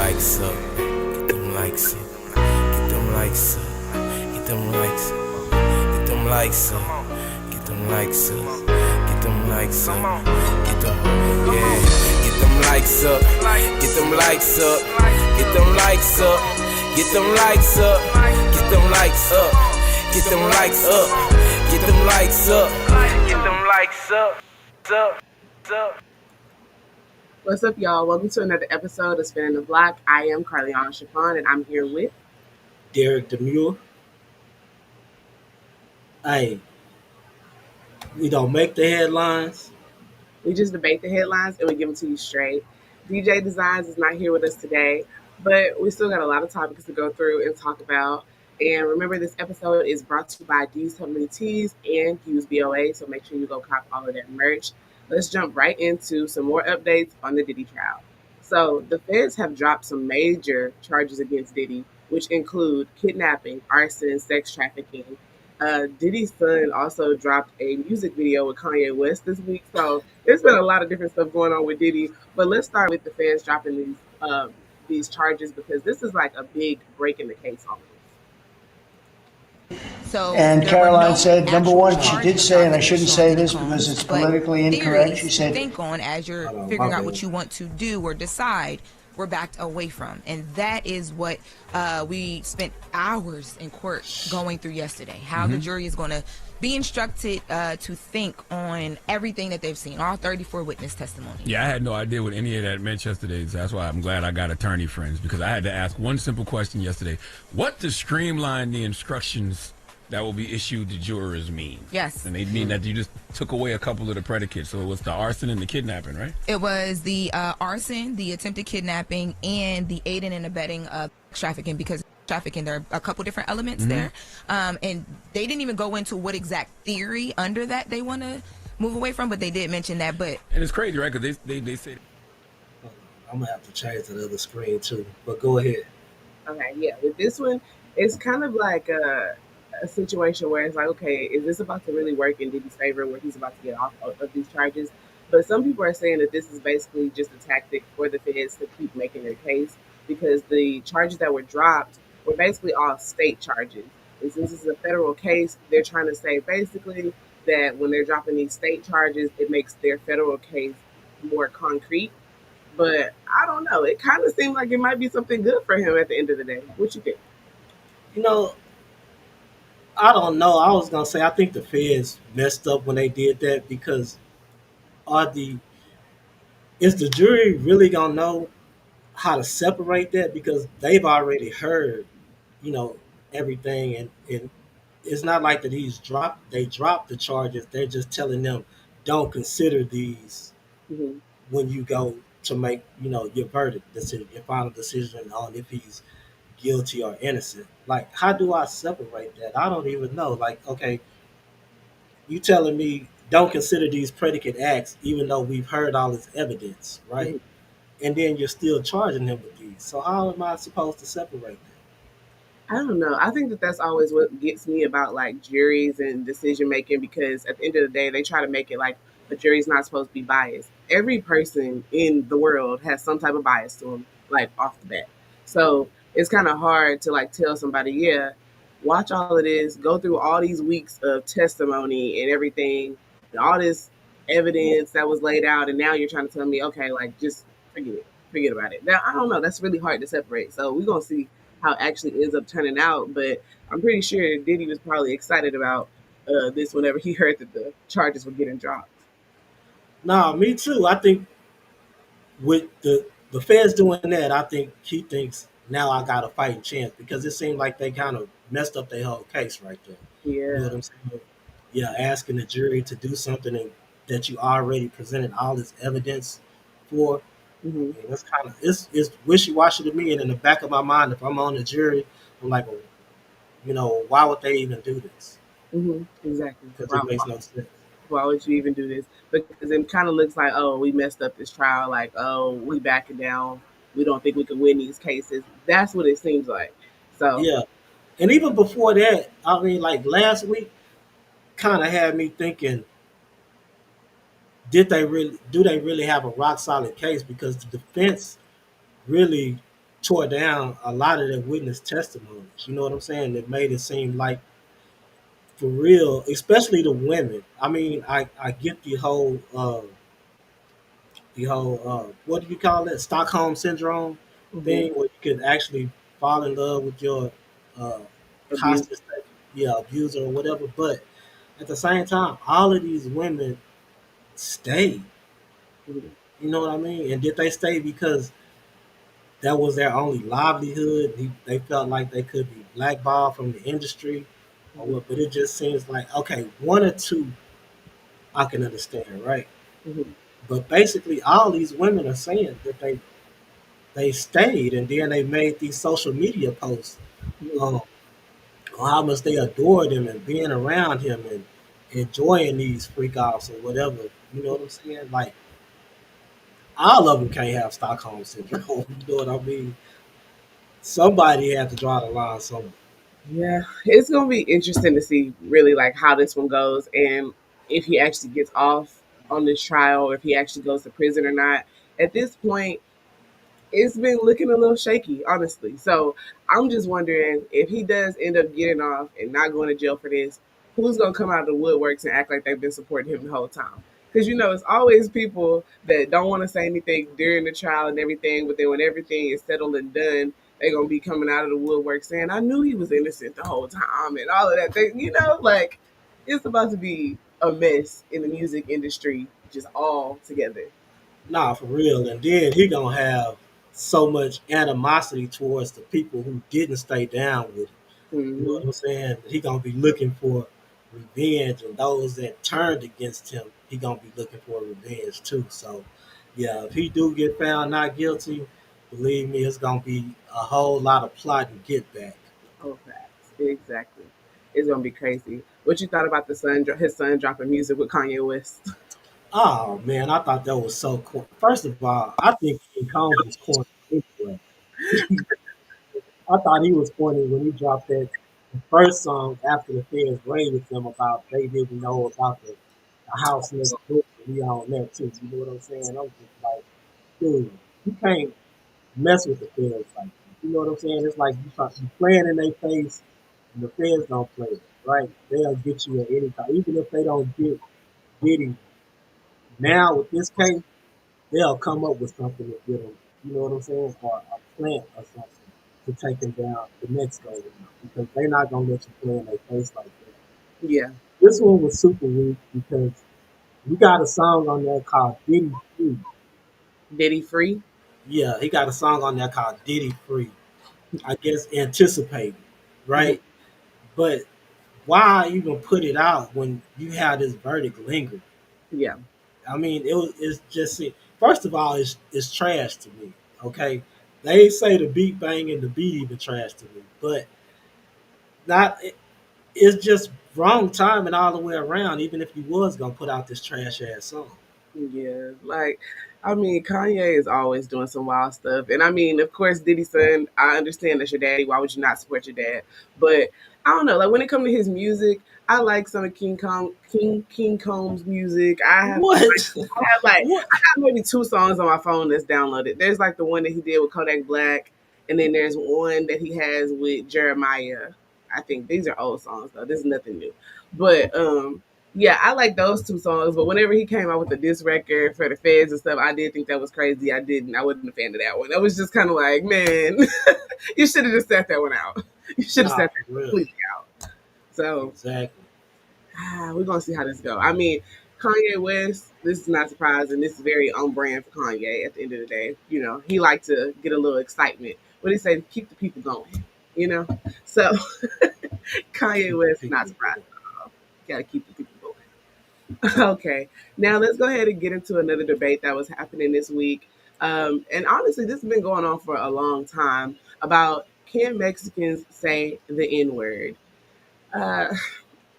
likes up, get them likes up, get them likes up, get them likes up, get them likes up, get them likes up, get them likes up, get them, yeah, get them likes up, get them likes up, get them likes up, get them likes up, get them likes up, get them likes up, get them likes up, get them likes up, up. What's up, y'all? Welcome to another episode of Spinning the Block. I am Carleon Chapon, and I'm here with. Derek Demure. Hey, we don't make the headlines. We just debate the headlines and we give them to you straight. DJ Designs is not here with us today, but we still got a lot of topics to go through and talk about. And remember, this episode is brought to you by D's Company Tees and Hughes BOA, so make sure you go cop all of their merch. Let's jump right into some more updates on the Diddy trial. So, the feds have dropped some major charges against Diddy, which include kidnapping, arson, sex trafficking. Diddy's son also dropped a music video with Kanye West this week. So there's been a lot of different stuff going on with Diddy. But let's start with the feds dropping these charges because this is like a big break in the case on So And there were Caroline no said, number actual one, she charges did say, and I dropped shouldn't against say Sean this Combs, because it's but politically incorrect. She theories to said, think on as you're Hold on, figuring my out what bad. you want to do or decide, we're backed away from. And that is what we spent hours in court going through yesterday. How the jury is going to be instructed to think on everything that they've seen, all 34 witness testimony. Yeah, I had no idea what any of that meant yesterday. So that's why I'm glad I got attorney friends, because I had to ask one simple question yesterday. What does streamline the instructions that will be issued to jurors mean? Yes. And they mean that you just took away a couple of the predicates. So it was the arson and the kidnapping, right? It was the arson, the attempted kidnapping, and the aiding and abetting of trafficking, because trafficking, there are a couple different elements there. And they didn't even go into what exact theory under that they want to move away from, but they did mention that. But And it's crazy, right? Because they said I'm gonna have to change to the other screen too. But go ahead. Okay, yeah. With this one, it's kind of like a situation where it's like, okay, is this about to really work in Diddy's favor where he's about to get off of these charges? But some people are saying that this is basically just a tactic for the feds to keep making their case because the charges that were dropped were basically all state charges. And since this is a federal case, they're trying to say basically that when they're dropping these state charges, it makes their federal case more concrete. But I don't know. It kind of seems like it might be something good for him at the end of the day. What you think? You know, I don't know. I was gonna say I think the feds messed up when they did that because are the is the jury really gonna know how to separate that because they've already heard, you know, everything and it's not like that they dropped the charges. They're just telling them don't consider these Hmm. when you go to make, your verdict decision, your final decision on if he's guilty or innocent. Like, how do I separate that? I don't even know. Like, okay, you telling me don't consider these predicate acts, even though we've heard all this evidence, right? And then you're still charging him with these. So how am I supposed to separate I don't know. I think that that's always what gets me about like juries and decision making because at the end of the day, they try to make it like a jury's not supposed to be biased. Every person in the world has some type of bias to them, like off the bat. So it's kind of hard to like tell somebody, yeah, watch all of this, go through all these weeks of testimony and everything, and all this evidence that was laid out, and now you're trying to tell me, okay, like just forget it, forget about it. Now I don't know. That's really hard to separate. So we're gonna see how it actually ends up turning out. But I'm pretty sure Diddy was probably excited about this whenever he heard that the charges were getting dropped. that? Nah, me too. I think with the feds doing that, I think he thinks now I got a fighting chance because it seemed like they kind of messed up their whole case right there. You know Yeah. what I'm saying? Yeah, asking the jury to do something that you already presented all this evidence for. Hmm. And that's kind of it's wishy washy to me. And in the back of my mind, if I'm on the jury, I'm like, well, why would they even do this? Hmm. Exactly. Because Why, it makes no sense. why would you even do this? Because it kind of looks like, oh, we messed up this trial. Like, oh, we backing down. We don't think we can win these cases. That's what it seems like. So, Yeah, and even before that, I mean, like last week, kind of had me thinking, do they really have a rock solid case? Because the defense really tore down a lot of their witness testimonies. You know what I'm saying? It made it seem like for real, especially the women. I mean, I get the whole what do you call it, Stockholm syndrome Mm-hmm. thing, where you can actually fall in love with your uh, Abuse. hostage, yeah, abuser or whatever. But at the same time, all of these women stayed. Mm-hmm. You know what I mean? And did they stay because that was their only livelihood? They felt like they could be blackballed from the industry, or Mm-hmm. what? But it just seems like, okay, one or two I can understand, right? Mm-hmm. But basically, all these women are saying that they stayed, and then they made these social media posts Mm-hmm. um, on how much they adored him and being around him and enjoying these freak offs or whatever. You know what I'm saying? Like all of them can't have Stockholm syndrome. You know what I mean? Somebody had to draw the line somewhere. Yeah, it's gonna be interesting to see really like how this one goes and if he actually gets off on this trial or if he actually goes to prison or not. At this point, it's been looking a little shaky, honestly. So I'm just wondering if he does end up getting off and not going to jail for this, who's gonna come out of the woodworks and act like they've been supporting him the whole time? Because it's always people that don't want to say anything during the trial and everything, but then when everything is settled and done, they're gonna be coming out of the woodwork saying, "I knew he was innocent the whole time," and all of that. Like it's about to be a mess in the music industry, just all together. Nah, for real. And then he gonna have so much animosity towards the people who didn't stay down with him. You know Hmm. what I'm saying? He gonna be looking for revenge, and those that turned against him, he gonna be looking for revenge too. So, yeah, if he do get found not guilty, believe me, it's gonna be a whole lot of plot and get back. Oh, facts. Exactly. It's gonna be crazy. What you thought about his son dropping music with Kanye West? Oh man, I thought that was so cool. First of all, I think King Combs was corny anyway. I thought he was corny when he dropped that the first song after the feds raided them about they didn't know about the house next door. We on that too. You know what I'm saying? I'm just like, dude, you can't mess with the feds like that. You know what I'm saying? It's like you playing in their face, and the feds don't play it, right? They'll get you at any time, even if they don't get Diddy now with this case. They'll come up with something to get him. You know what I'm saying? Or a plant or something to take him down the next go round because they're not gonna let you play in their face like that. Yeah. This one was super weak because you got a song on there called Diddy Free. Diddy free? Yeah, he got a song on there called Diddy Free. I guess anticipating, Hmm. right? But why even put it out when you have this verdict lingering? Yeah. I mean, it's just first of all, it's trash to me. Okay, they say the beat banging, the beat even trash to me, but not. It's just wrong timing all the way around. Even if you was gonna put out this trash ass song, Yeah, Kanye is always doing some wild stuff, and I mean, of course, Diddy's son. I understand that's your daddy. Why would you not support your dad? But I don't know. Like when it comes to his music, I like some of King Combs' music. what? I What? have maybe two songs on my phone that's downloaded. There's like the one that he did with Kodak Black, and then there's one that he has with Jeremiah. I think these are old songs though. This is nothing new, but yeah, I like those two songs, but whenever he came out with the diss record for the feds and stuff, I did think that was crazy. I wasn't a fan of that one. That was just kind of like, man, you should have just sat that one out. You should have Nah, sat for that real. completely out. So Exactly. we're gonna see how this go. I mean, Kanye West, this is not surprising. This is very on brand for Kanye. At the end of the day, he liked to get a little excitement. What he say, keep the people going. You know, so Kanye Keep the West, not people surprising going. at all. Got to keep the people going. Okay, now let's go ahead and get into another debate that was happening this week. And honestly, this has been going on for a long time about can Mexicans say the N word? Uh,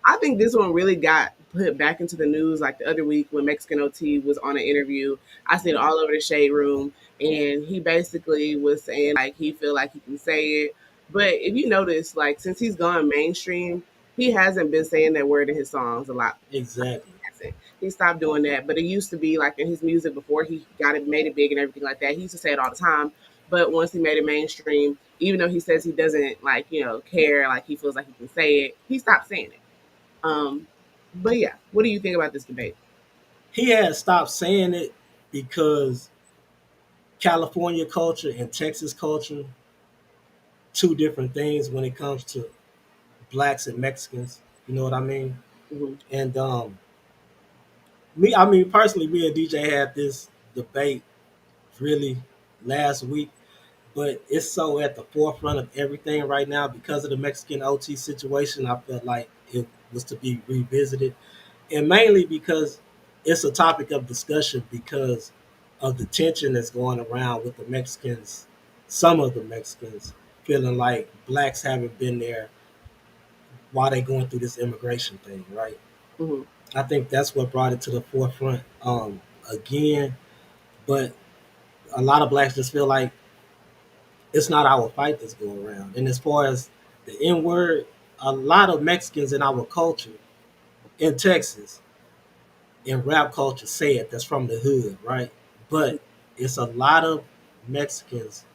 I think this one really got put back into the news like the other week when Mexican OT was on an interview. I seen it all over the shade room, and he basically was saying like he feel like he can say it. But if you notice, like since he's gone mainstream, he hasn't been saying that word in his songs a lot. Exactly. Hasn't. He stopped doing that, but it used to be like in his music before he got it, made it big and everything like that. He used to say it all the time. But once he made it mainstream, even though he says he doesn't like, care, like he feels like he can say it, he stopped saying it. Um, but yeah, what do you think about this debate? He had stopped saying it because California culture and Texas culture, two different things when it comes to blacks and Mexicans. You know what I mean? Hmm. And I mean personally, me and DJ had this debate really last week, but it's so at the forefront of everything right now because of the Mexican OT situation. I felt like it was to be revisited, and mainly because it's a topic of discussion because of the tension that's going around with the Mexicans, some of the Mexicans feeling like blacks haven't been there while they're going through this immigration thing, right? Hmm. I think that's what brought it to the forefront again. But a lot of blacks just feel like it's not our fight that's going around. And as far as the N word, a lot of Mexicans in our culture in Texas, in rap culture, say it. That's from the hood, right? But it's a lot of Mexicans,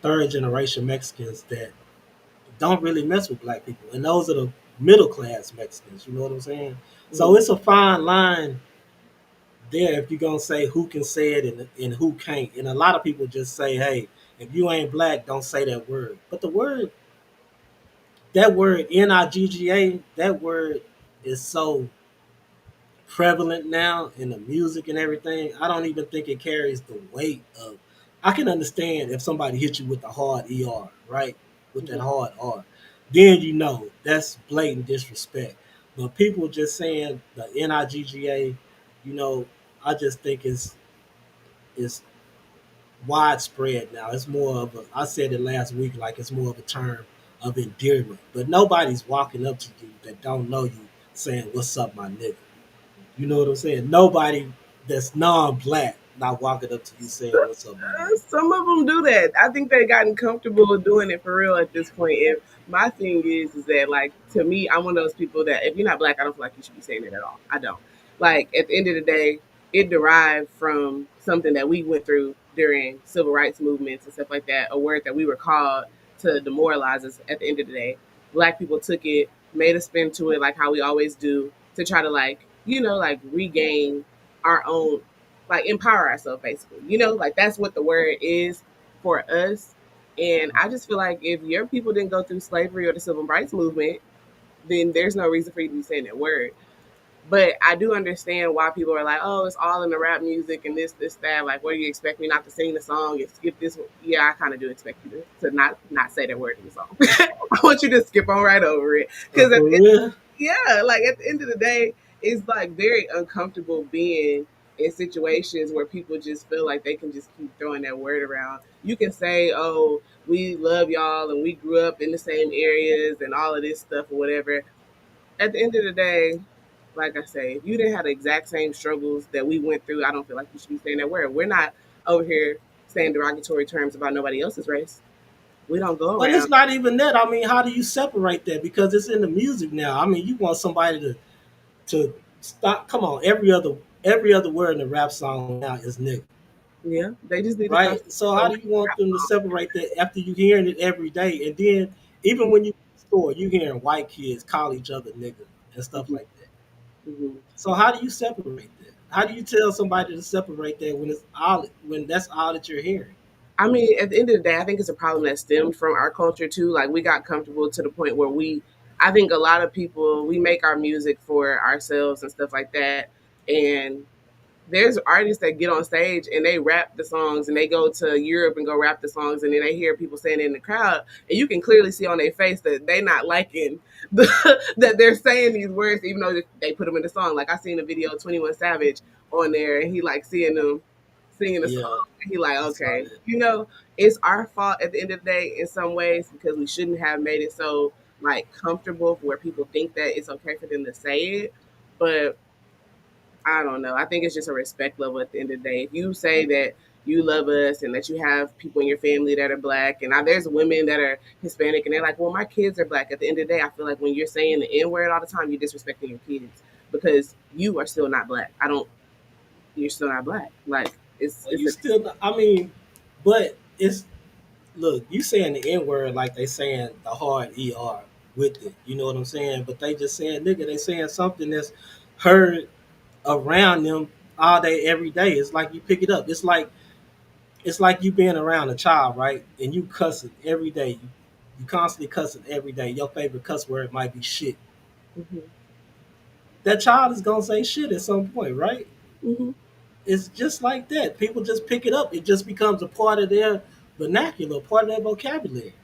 third generation Mexicans that don't really mess with black people, and those are the middle class Mexicans. You know what I'm saying? So Hmm. it's a fine line there if you're gonna say who can say it and who can't. And a lot of people just say, "Hey, if you ain't black, don't say that word." But that word Nigga, that word is so prevalent now in the music and everything. I don't even think it carries the weight of. I can understand if somebody hit you with the hard right, with that Hmm. hard R, then you know that's blatant disrespect. But people just saying the Nigga, you know, I just think it's widespread now. It's more of a. I said it last week, like it's more of a term of endearment. But nobody's walking up to you that don't know you saying, "What's up, my nigga?" You know what I'm saying? Nobody that's non-black not walking up to you saying, "What's up, my nigga?" Some of them do that. I think they've gotten comfortable doing it for real at this point. And my thing is that like to me, I'm one of those people that if you're not black, I don't feel like you should be saying it at all. I don't. Like at the end of the day, it derived from something that we went through during civil rights movements and stuff like that. A word that we were called to demoralize us. At the end of the day, black people took it, made a spin to it, like how we always do, to try to like like regain our own like empower ourselves basically. Like that's what the word is for us. And I just feel like if your people didn't go through slavery or the civil rights movement, then there's no reason for you to be saying that word. But I do understand why people are like, oh, it's all in the rap music and this, that. Like, what do you expect me not to sing the song and skip this one? Yeah, I kind of do expect you to not say that word in the song. I want you to skip on right over it. Because For real? yeah, like at the end of the day, it's like very uncomfortable being in situations where people just feel like they can just keep throwing that word around. You can say, oh, we love y'all and we grew up in the same areas and all of this stuff or whatever. At the end of the day, like I say, if you didn't have the exact same struggles that we went through, I don't feel like you should be saying that word. We're not over here saying derogatory terms about nobody else's race. We don't go But it's around. not even that. I mean, how do you separate that? Because it's in the music now. I mean, you want somebody to stop. Come on, every other word in the rap song now is nigga, Yeah, they just need to stop right? saying So so how do much you want rap them to songs. separate that after you hearing it every day, and then even when you in the store, you hearing white kids call each other nigga and stuff Mhm, like that. mhm. So how do you separate that? How do you tell somebody to separate that when that's all that you're hearing? I mean, at the end of the day, I think it's a problem that stemmed from our culture too. Like we got comfortable to the point where I think a lot of people, we make our music for ourselves and stuff like that. And there's artists that get on stage and they rap the songs and they go to Europe and go rap the songs and then they hear people saying it in the crowd and you can clearly see on their face that they not liking that they're saying these words even though they put them in the song. Like I seen a video of 21 Savage on there and he like seeing them singing the Yeah, song and he like I saw okay, that. it's our fault at the end of the day in some ways because we shouldn't have made it so like comfortable where people think that it's okay for them to say it. But I don't know. I think it's just a respect level at the end of the day. If you say that you love us and that you have people in your family that are black, and there's women that are Hispanic, and they're like, well, my kids are black. At the end of the day, I feel like when you're saying the N word all the time, you're disrespecting your kids because you are still not black. You're still not black. Like, Well, it's you a, still. I mean, But it's look, you saying the N word like they saying the hard ER with it. You know what I'm saying? But they just saying nigga, they saying something that's heard around them all day, every day. It's like you pick it up. It's like you being around a child, right? And you cussing every day. You constantly cussing every day. Your favorite cuss word might be shit. Hmm. That child is gonna say shit at some point, right? Hmm. It's just like that. People just pick it up. It just becomes a part of their vernacular, part of their vocabulary.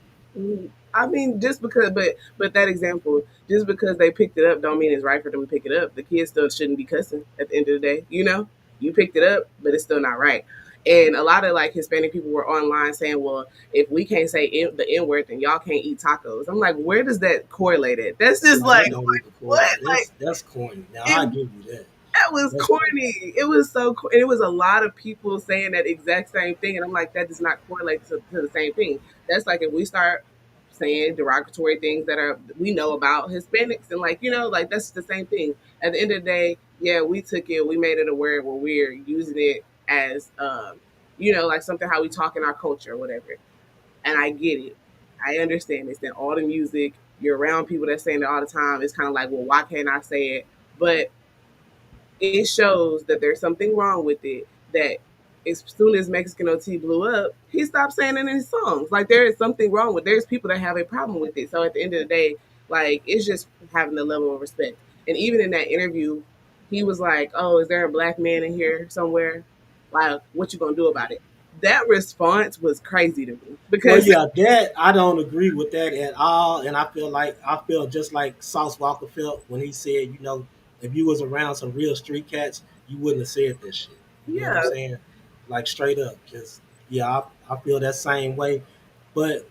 I mean, just because, but that example, just because they picked it up, don't mean it's right for them to pick it up. The kids still shouldn't be cussing. At the end of the day, you picked it up, but it's still not right. And a lot of like Hispanic people were online saying, "Well, if we can't say the N word, then y'all can't eat tacos." I'm like, where does that correlate at? That's just No, that like don't even what? correlate. Like That's corny. Now I it give you that. that was That's corny. corny. It was so, and it was a lot of people saying that exact same thing, and I'm like, that does not correlate to the same thing. That's like if we start saying derogatory things that are we know about Hispanics, and like like that's the same thing. At the end of the day, yeah, we took it, we made it a word where we're using it as like something how we talk in our culture or whatever. And I get it, I understand it's in all the music. You're around people that saying it all the time. It's kind of like, well, why can't I say it? But it shows that there's something wrong with it. That as soon as Mexican OT blew up, he stopped saying it in his songs. Like there is something wrong with. There's people that have a problem with it. So at the end of the day, like it's just having the level of respect. And even in that interview, he was like, "Oh, is there a black man in here somewhere? Like, what you gonna do about it?" That response was crazy to me Well, because yeah, that I don't agree with that at all, and I feel just like Sauce Walker felt when he said, if you was around some real street cats, you wouldn't have said that shit. You know what I'm yeah, saying? Like straight up, just yeah, I feel that same way. But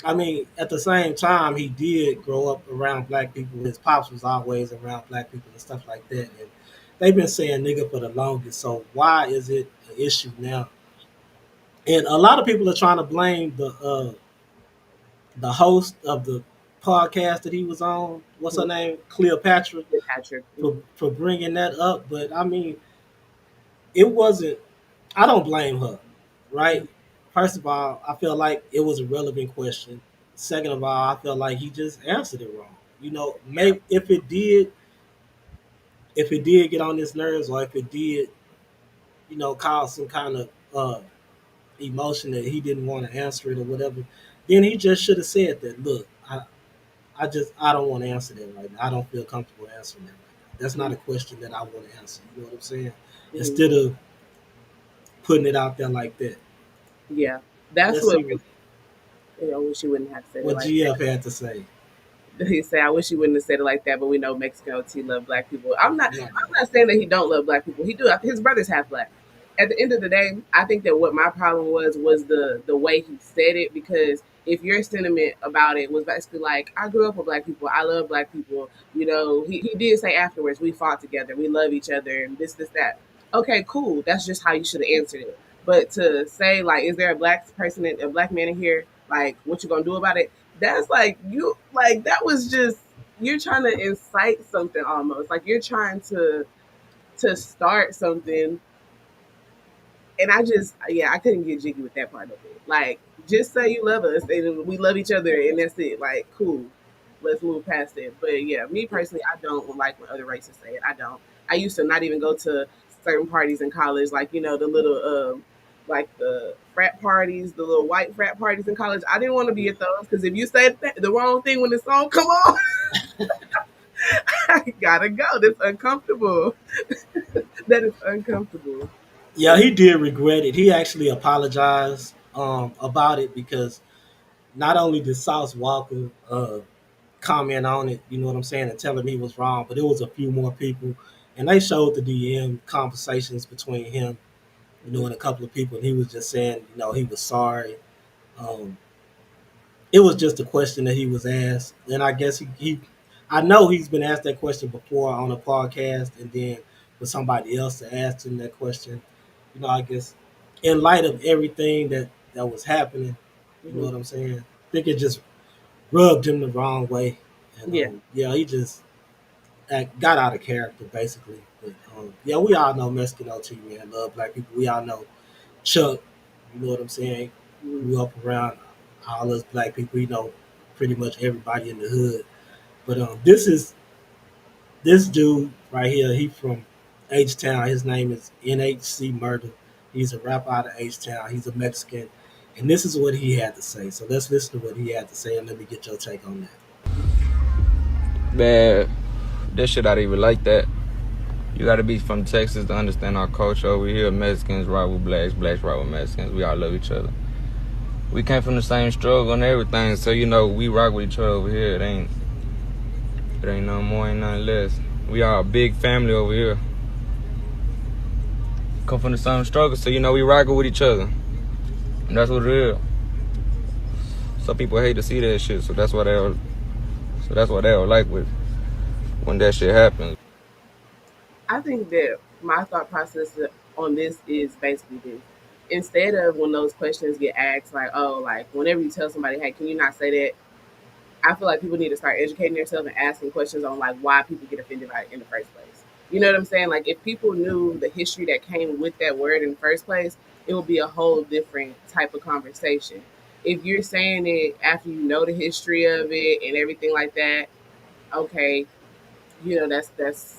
I mean, at the same time, he did grow up around black people. His pops was always around black people and stuff like that, and they've been saying nigga for the longest. So why is it an issue now? And a lot of people are trying to blame the host of the podcast that he was on. What's her name? Cleopatra Patrick. for bringing that up. But I mean, it wasn't. I don't blame her, right? First of all, I feel like it was a relevant question. Second of all, I feel like he just answered it wrong. Yeah. Maybe if it did get on his nerves, or if it did, cause some kind of emotion that he didn't want to answer it or whatever, then he just should have said that. Look, I don't want to answer that right now. I don't feel comfortable answering that right now. That's not a question that I want to answer. You know what I'm saying? Mhm. Instead of putting it out there like that. Yeah, that's Let's what see really. I wish you wouldn't have said it what like that. GF had to say. He said, "I wish he wouldn't have said it like that." But we know Mexico T love black people. I'm not. No. I'm not saying that he don't love black people. He do. His brother's half black. At the end of the day, I think that what my problem was the way he said it. Because if your sentiment about it was basically like, "I grew up with black people. I love black people." He did say afterwards, "We fought together. We love each other," and this that. Okay, cool. That's just how you should have answered it. But to say like, "Is there a black person, a black man in here? Like, what you gonna do about it?" That's like that was just you're trying to incite something almost. Like you're trying to start something, and I couldn't get jiggy with that part of it. Like just say you love us and we love each other and that's it. Like cool. Let's move past it. But yeah, me personally, I don't like when other races say it. I don't. I used to not even go to certain parties in college, like the little like the frat parties, the little white frat parties in college. I didn't want to be at those because if you say the wrong thing when the song come on, I gotta go. That's uncomfortable. That is uncomfortable. Yeah, he did regret it. He actually apologized about it because not only did Sauce Walker comment on it, you know what I'm saying, and tell him he was wrong, but it was a few more people, and they showed the DM conversations between him, and a couple of people, and he was just saying, he was sorry. Um, it was just a question that he was asked, and I guess I know he's been asked that question before on a podcast, and then for somebody else to ask him that question, I guess in light of everything that was happening, you know Hmm. what I'm saying, I think it just rubbed him the wrong way, and Yeah. yeah, he just got out of character basically. But yeah, we all know Mexican OT, man, love black people. We all know Chuck. You know what I'm saying? Mhm. Grew up around all us black people. You know, pretty much everybody in the hood. But this dude right here. He from H Town. His name is NHC Murder. He's a rapper out of H Town. He's a Mexican, and this is what he had to say. So let's listen to what he had to say, and let me get your take on that. Man, that shit not even like that. You gotta be from Texas to understand our culture over here. Mexicans rock with blacks, blacks rock with Mexicans. We all love each other. We came from the same struggle and everything, so you know we rock with each other over here. It ain't nothing more, ain't nothing less. We are a big family over here. Come from the same struggle, so you know we rockin' with each other. And that's what it is. Some people hate to see that shit, so that's why they don't like with when that shit happens. I think that my thought process on this is basically this. Instead of when those questions get asked, like, oh, like whenever you tell somebody, hey, can you not say that? I feel like people need to start educating themselves and asking questions on like why people get offended by it in the first place. You know what I'm saying? Like if people knew the history that came with that word in the first place, it would be a whole different type of conversation. If you're saying it after you know the history of it and everything like that, okay, that's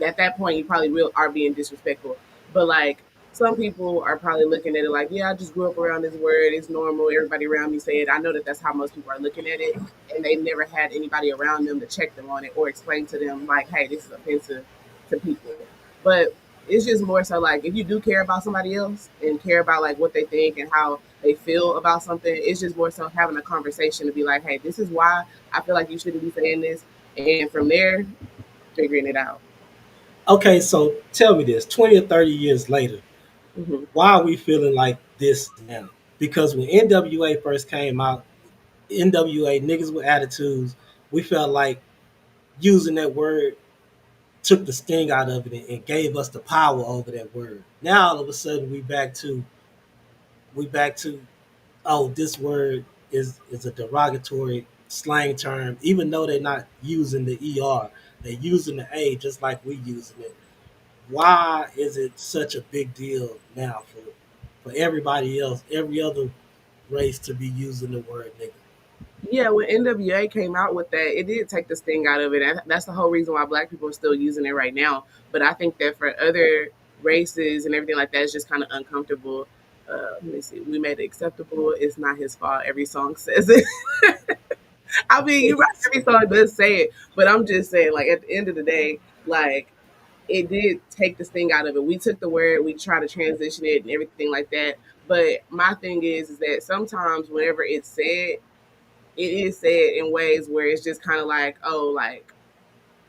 at that point you probably real are being disrespectful. But like some people are probably looking at it like, yeah, I just grew up around this word. It's normal. Everybody around me say it. I know that that's how most people are looking at it, and they never had anybody around them to check them on it or explain to them like, hey, this is offensive to people. But it's just more so like if you do care about somebody else and care about like what they think and how they feel about something, it's just more so having a conversation to be like, hey, this is why I feel like you shouldn't be saying this, and from there, figuring it out. Okay, so tell me this: 20 or 30 years later, Hmm. why are we feeling like this now? Because when NWA first came out, NWA niggas with attitudes, we felt like using that word took the sting out of it and gave us the power over that word. Now all of a sudden we back to oh, this word is a derogatory slang term, even though they're not using the ER, they're using the A just like we using it. Why is it such a big deal now for everybody else, every other race to be using the word nigga? Yeah, when NWA came out with that, it did take the sting out of it. And that's the whole reason why black people are still using it right now. But I think that for other races and everything like that, it's just kind of uncomfortable. Let me see. We made it acceptable. It's not his fault. Every song says it. I mean, you're right. Every song does say it. But I'm just saying, like, at the end of the day, like, it did take the sting out of it. We took the word, we try to transition it and everything like that. But my thing is that sometimes whenever it's said, it is said in ways where it's just kind of like, oh, like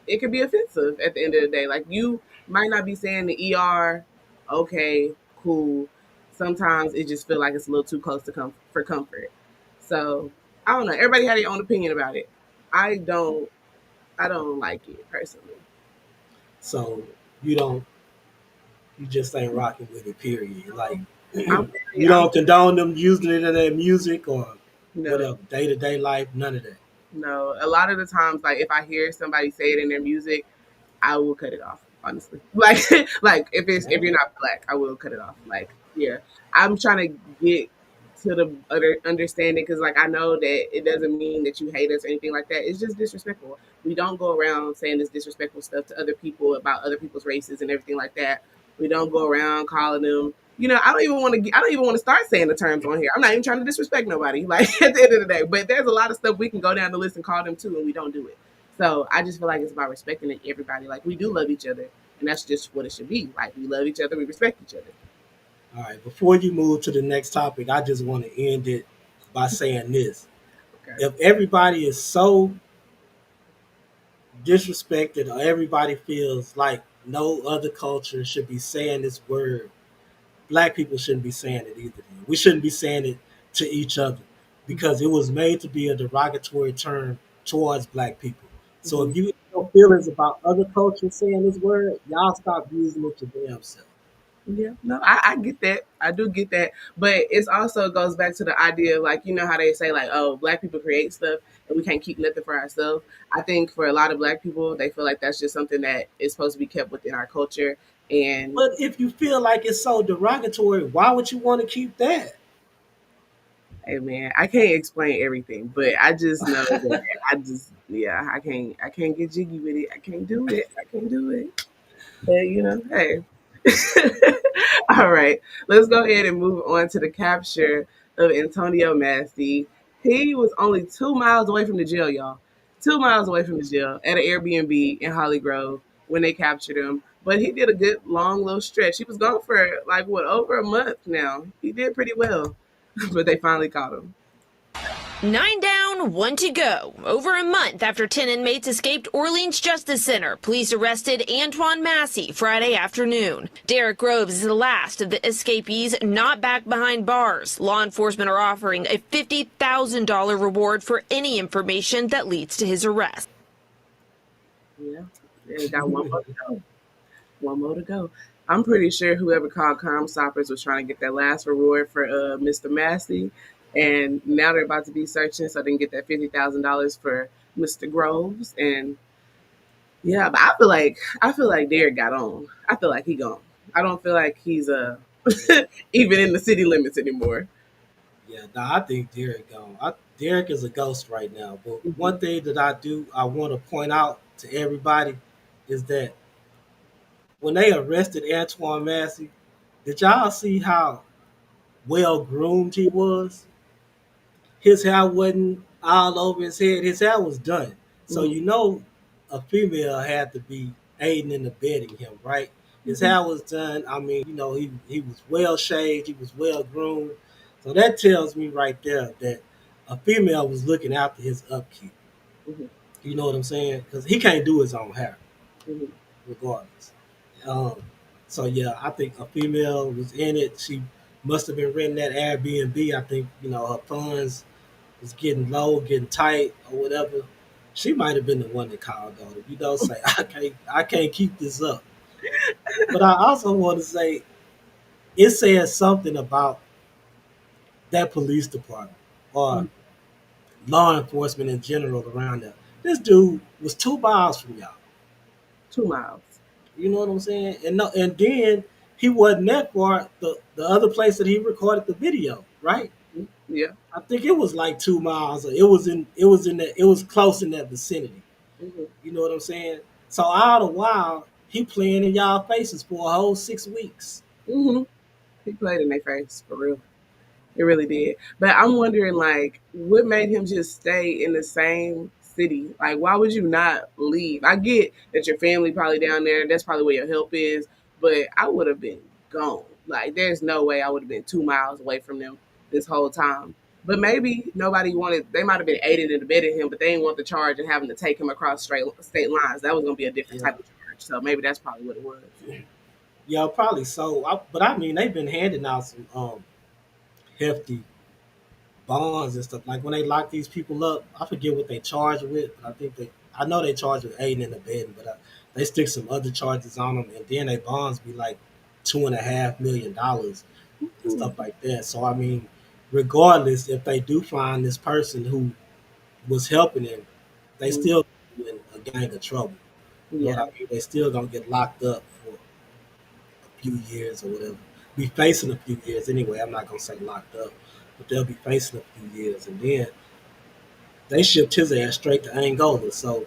it could be offensive at the end of the day. Like you might not be saying the ER, okay, cool. Sometimes it just feel like it's a little too close to for comfort. So I don't know. Everybody had their own opinion about it. I don't. I don't like it personally. So you don't, you just ain't rocking with it. Period. Like I'm. you I'm don't condone them using it in their music or no. whatever, day to day life. None of that. No. A lot of the times, like if I hear somebody say it in their music, I will cut it off, honestly. Like like if you're not black, I will cut it off. Like, yeah. I'm trying to get to the other understanding because like I know that it doesn't mean that you hate us or anything like that. It's just disrespectful. We don't go around saying this disrespectful stuff to other people about other people's races and everything like that. We don't go around calling them. I don't even want to. I don't even want to start saying the terms on here. I'm not even trying to disrespect nobody. Like at the end of the day, but there's a lot of stuff we can go down the list and call them too, and we don't do it. So I just feel like it's about respecting everybody. Like we do love each other, and that's just what it should be. Like we love each other, we respect each other. All right. Before you move to the next topic, I just want to end it by saying this: Okay. if everybody is so disrespected, or everybody feels like no other culture should be saying this word, black people shouldn't be saying it either. We shouldn't be saying it to each other because it was made to be a derogatory term towards black people. So Hmm. if you have no feelings about other cultures saying this word, y'all stop using it your damn self. Yeah, no, I get that. I do get that. But it's also goes back to the idea of like, how they say like, oh, black people create stuff and we can't keep nothing for ourselves. I think for a lot of black people, they feel like that's just something that is supposed to be kept within our culture. And But if you feel like it's so derogatory, why would you want to keep that? hey man, I can't explain everything, but I just know that I can't get jiggy with it. I can't do it. I can't do it. But hey. All right, let's go ahead and move on to the capture of Antonio Massey. He was only 2 miles away from the jail, y'all. 2 miles away from the jail at an Airbnb in Holly Grove when they captured him. But he did a good long little stretch. He was gone for like what, over a month now. He did pretty well, but they finally caught him. 9 down, 1 to go. Over a month after 10 inmates escaped Orleans Justice Center, police arrested Antoine Massey Friday afternoon. Derek Groves is the last of the escapees not back behind bars. Law enforcement are offering a $50,000 reward for any information that leads to his arrest. Yeah, they got one more to go. One more to go. I'm pretty sure whoever called Crime Stoppers was trying to get that last reward for Mr. Massey, and now they're about to be searching so they can get that $50,000 for Mr. Groves. And yeah, but I feel like Derek got on. I feel like he gone. I don't feel like he's even in the city limits anymore. Yeah, nah, I think Derek gone. Derek is a ghost right now. But one thing that I want to point out to everybody is that when they arrested Antoine Massey, did y'all see how well groomed he was? His hair wasn't all over his head. His hair was done. So Mhm. a female had to be aiding and abetting him, right? His hair was done. I mean, he was well shaved. He was well groomed. So that tells me right there that a female was looking after his upkeep. Mhm. You know what I'm saying? Because he can't do his own hair, Mhm. regardless. Um, so yeah, I think a female was in it. She must have been renting that Airbnb. I think her funds was getting low, getting tight, or whatever. She might have been the one that called on him. Say I can't keep this up. But I also want to say it says something about that police department or Mhm. law enforcement in general around there. This dude was 2 miles from y'all. 2 miles. You know what I'm saying? And no, and then he wasn't that far. The other place that he recorded the video, right? Mhm. Yeah. I think it was like 2 miles. Or it was close in that vicinity. Mhm. You know what I'm saying? So all the while he playing in y'all faces for a whole 6 weeks. Mhm. He played in their face for real. It really did. But I'm wondering, like, what made him just stay in the same city? Like, why would you not leave? I get that your family probably down there. That's probably where your help is. But I would have been gone. Like, there's no way I would have been 2 miles away from them this whole time. But maybe nobody wanted. They might have been aiding and abetting him, but they didn't want the charge of having to take him across straight state lines. That was going to be a different Yeah, type of charge. So maybe that's probably what it was. yeah, probably so. But I mean, they've been handing out some hefty bonds and stuff. Like when they lock these people up, I forget what they charge with, but I know they charge with aiding and abetting, but they stick some other charges on them, and then they bonds be like $2.5 million and stuff like that. So I mean, regardless, if they do find this person who was helping him, they Mhm. still in a gang of trouble. You know what Yeah. I mean? They still gonna get locked up for a few years or whatever. Be facing a few years anyway. I'm not gonna say locked up, but they'll be facing a few years, and then they shipped his ass straight to Angola. So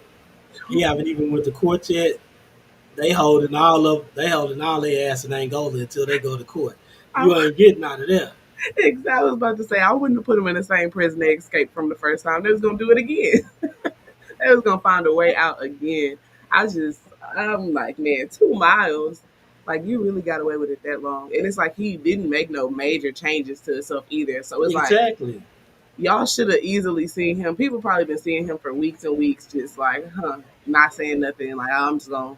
he haven't even went to court yet. They holding all their ass in Angola until they go to court. You I, ain't getting out of there. I was about to say I wouldn't have put him in the same prison they escaped from the first time. They was gonna do it again. They was gonna find a way out again. I'm like, man, 2 miles. Like you really got away with it that long, and it's like he didn't make no major changes to himself either. So it's like Exactly. y'all should have easily seen him. People probably been seeing him for weeks and weeks, just like, not saying nothing. Like I'm just gonna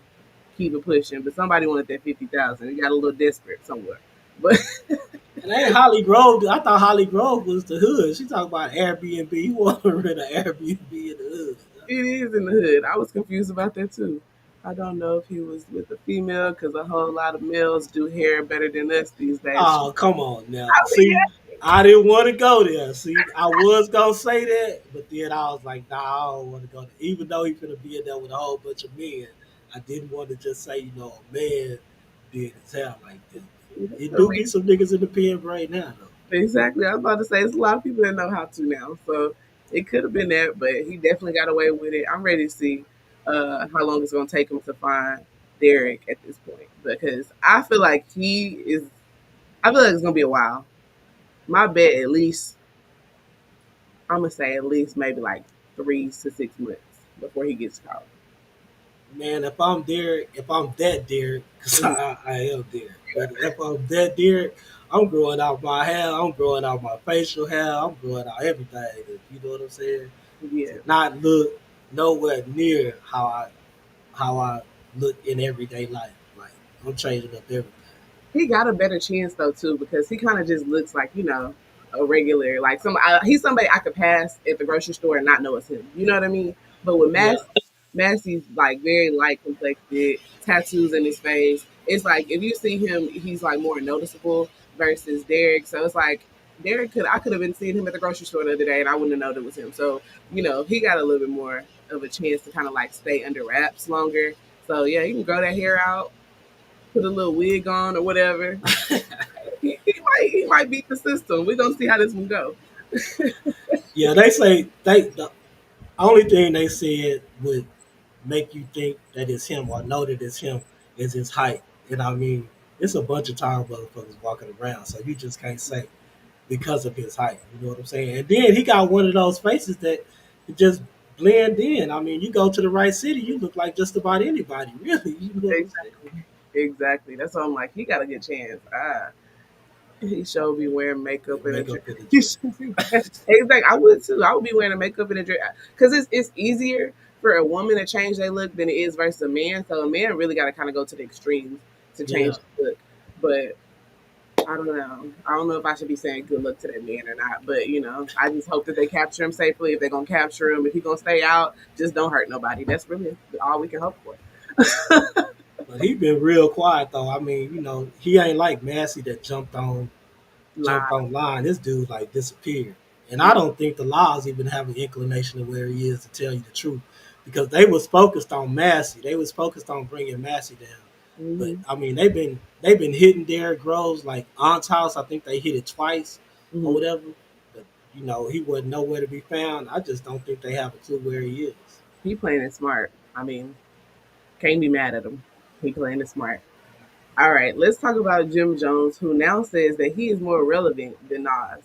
keep it pushing. But somebody wanted that 50,000. He got a little desperate somewhere. But And ain't Holly Grove. I thought Holly Grove was the hood. She talking about Airbnb. You want to rent an Airbnb in the hood. it is in the hood. I was confused about that too. I don't know if he was with a female because a whole lot of males do hair better than us these days. Oh, come on now. I mean, See, I didn't want to go there. See, I was gonna say that, but then I was like, nah, I don't want to go there. Even though he could be in there with a whole bunch of men, I didn't want to just say, a man did his hair like that. It I do be mean, some niggas in the pen right now though. exactly. I was about to say, it's a lot of people that know how to now. So it could have been that, but he definitely got away with it. I'm ready to see how long it's going to take him to find Derek at this point because I feel like I feel like it's going to be a while. My bet at least, I'm going to say at least maybe like 3 to 6 months before he gets caught. Man, if I'm Derek, if I'm that Derek, because Mhm. I am Derek, but if I'm that Derek, I'm growing out my hair, I'm growing out my facial hair, I'm growing out everything. You know what I'm saying? Yeah. To not look nowhere near how I look in everyday life. Like I'm changing up everything. He got a better chance though too because he kind of just looks like a regular like he's somebody I could pass at the grocery store and not know it's him. You know what I mean? But with Yeah, Massey's like very light complected, tattoos in his face. It's like if you see him, he's like more noticeable versus Derek. So it's like I could have been seeing him at the grocery store the other day and I wouldn't have known it was him. So he got a little bit more of a chance to kind of like stay under wraps longer. So yeah, you can grow that hair out, put a little wig on or whatever. He might beat the system. We're gonna see how this one go. yeah. They say the only thing they said would make you think that it's him or know that it's him is his height. And I mean, it's a bunch of tall motherfuckers walking around, so you just can't say because of his height. You know what I'm saying? And then he got one of those faces that just blend in. I mean, you go to the right city, you look like just about anybody, really. You know what I'm saying? Exactly. Exactly. That's why I'm like, he got a good chance. He should be wearing makeup With and a dress. makeup and a He dress. should be exactly. I would too. I would be wearing a makeup and a dress because it's easier for a woman to change their look than it is versus a man. So a man really got to kind of go to the extremes to Yeah. change the look. But I don't know. I don't know if I should be saying good luck to that man or not. But I just hope that they capture him safely. If they're gonna capture him, if he's gonna stay out, just don't hurt nobody. That's really all we can hope for. But he been real quiet though. I mean, he ain't like Massey that jumped Live. online. This dude like disappeared. And I don't think the laws even have an inclination of where he is to tell you the truth. Because they was focused on Massey. They was focused on bringing Massey down. But Hmm. I mean, they've been hitting Derrick Groves like Aunt's house. I think they hit it twice or Hmm. whatever. But he wasn't nowhere to be found. I just don't think they have a clue where he is. He playing it smart. I mean, can't be mad at him. He playing it smart. All right, let's talk about Jim Jones, who now says that he is more relevant than Nas.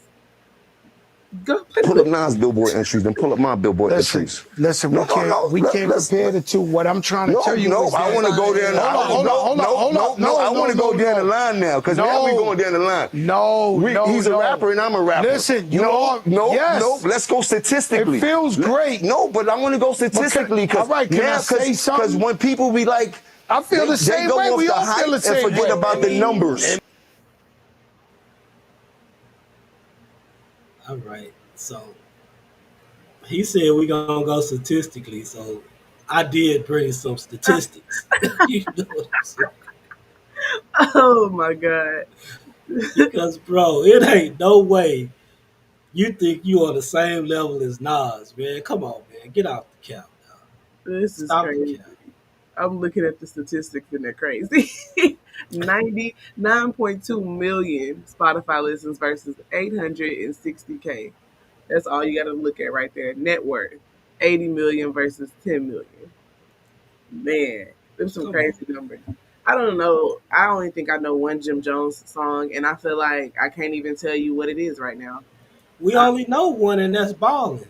Go play the Pull up clip. Nas billboard entries, then pull up my billboard Listen, entries. listen. No, We no, can't no. we can't Let's compare the two. What I'm trying to no, tell you no. is I that want to go there. hold on, hold on, hold on, hold on. No. I No, want to no, go down the no, line now because now we no, going down the line. no, He's a no. rapper and I'm a rapper. Listen, you no, are no, yes. no. Let's go statistically. It feels great. No, but I want to go statistically all because right, can I say because something? when people be like, I feel the they same go way. off We the all hype feel the and same forget way. about the numbers. All right. So he said we're gonna go statistically. So I did bring some statistics. You know what I'm saying? Oh my god, Because bro, it ain't no way you think you on the same level as Nas, man. Come on, man. Get off the count, dog. this is Stop the crazy. count. I'm looking at the statistics and they're crazy. 99.2 million Spotify listens versus 860K. That's all you got to look at right there. Net worth 80 million versus 10 million. Man, there's some Come on. crazy numbers. I don't know. I only think I know one Jim Jones song, and I feel like I can't even tell you what it is right now. We Uh, only know one, and that's balling.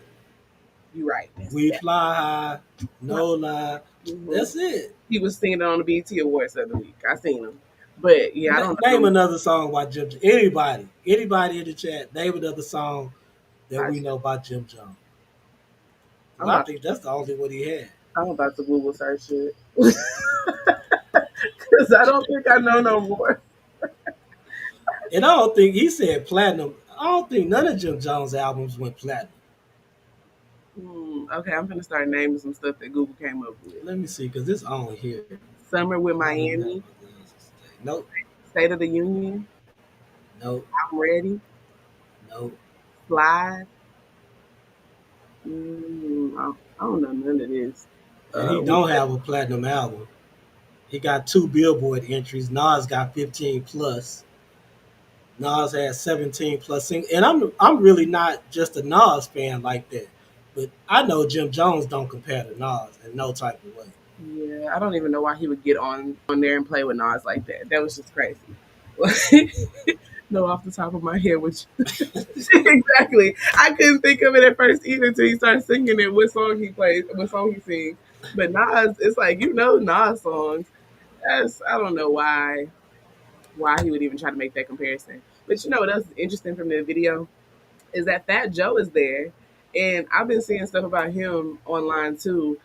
you're right. That's We that. fly high, no lie. Mhm. That's it. He was singing it on the BET Awards the other week. I seen him, but yeah, I don't Name know. another song by Jim. Anybody in the chat. Name another song that I, we know by Jim Jones. I'm Well, I about. think that's the only one he had. I'm about to Google search it because I don't think I know no more. And I don't think he said platinum. I don't think none of Jim Jones' albums went platinum. Okay, I'm gonna start naming some stuff that Google came up with. Let me see, because it's on here. Summer with Platinum Miami, albums. Nope, State of the Union, nope, I'm Ready, nope. Slide. I don't know none of this. And he We don't have a platinum album. He got 2 Billboard entries. Nas got 15 plus. Nas had 17 plus. And I'm really not just a Nas fan like that. But I know Jim Jones don't compare to Nas in no type of way. Yeah, I don't even know why he would get on there and play with Nas like that. That was just crazy. No, off the top of my head, which exactly, I couldn't think of it at first either until he started singing it. What song he plays, what song he sings. But Nas, it's like Nas songs. That's I don't know why he would even try to make that comparison. But you know what else is interesting from the video is that Fat Joe is there, and I've been seeing stuff about him online too.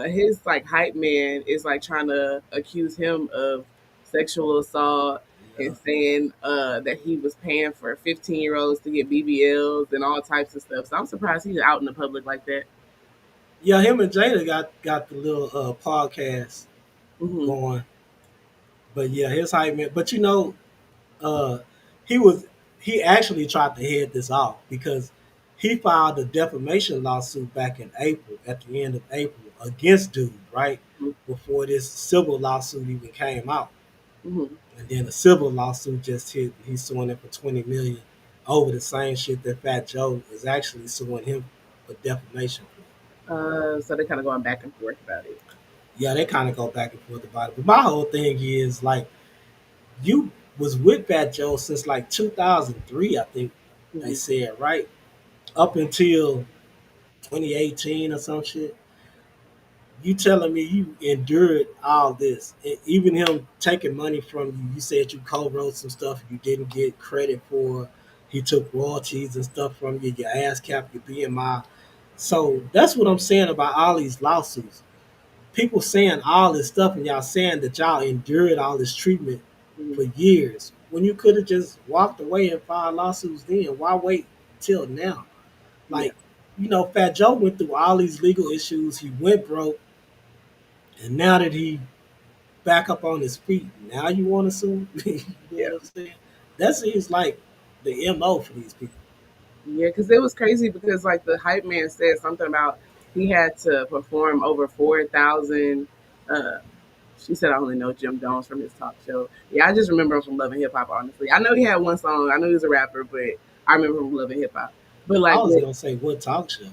His like hype man is like trying to accuse him of sexual assault Yeah. and saying that he was paying for 15-year-olds to get BBLs and all types of stuff. So I'm surprised he's out in the public like that. Yeah, him and Jada got the little podcast Hmm. going. But yeah, his hype man. But uh, he was he actually tried to head this off because he filed a defamation lawsuit back in April, at the end of April, against Dude, right? Before this civil lawsuit even came out. Hmm. And then the civil lawsuit just hit. He's suing him for 20 million over the same shit that Fat Joe is actually suing him for defamation for. So they're kind of going back and forth about it. Yeah, they kind of go back and forth about it. But my whole thing is like you was with Fat Joe since like 2003, I think they Hmm. said, right? Up until 2018 or some shit. You telling me you endured all this, and even him taking money from you. You said you co-wrote some stuff you didn't get credit for. He took royalties and stuff from you. Your ass cap, your BMI. So that's what I'm saying about all these lawsuits. People saying all this stuff, and y'all saying that y'all endured all this treatment Hmm. for years when you could have just walked away and filed lawsuits then. Why wait till now? Yeah. Like, Fat Joe went through all these legal issues. He went broke, and now that he back up on his feet, now you want to sue? You know Yeah. what I'm saying? That seems like the MO for these people. Yeah, because it was crazy because like the hype man said something about he had to perform over 4,000. Uh, she said I only know Jim Jones from his talk show. Yeah, I just remember him from Love and Hip Hop. Honestly, I know he had one song. I know he was a rapper, but I remember him from Love and Hip Hop. But I like was with gonna say what talk show?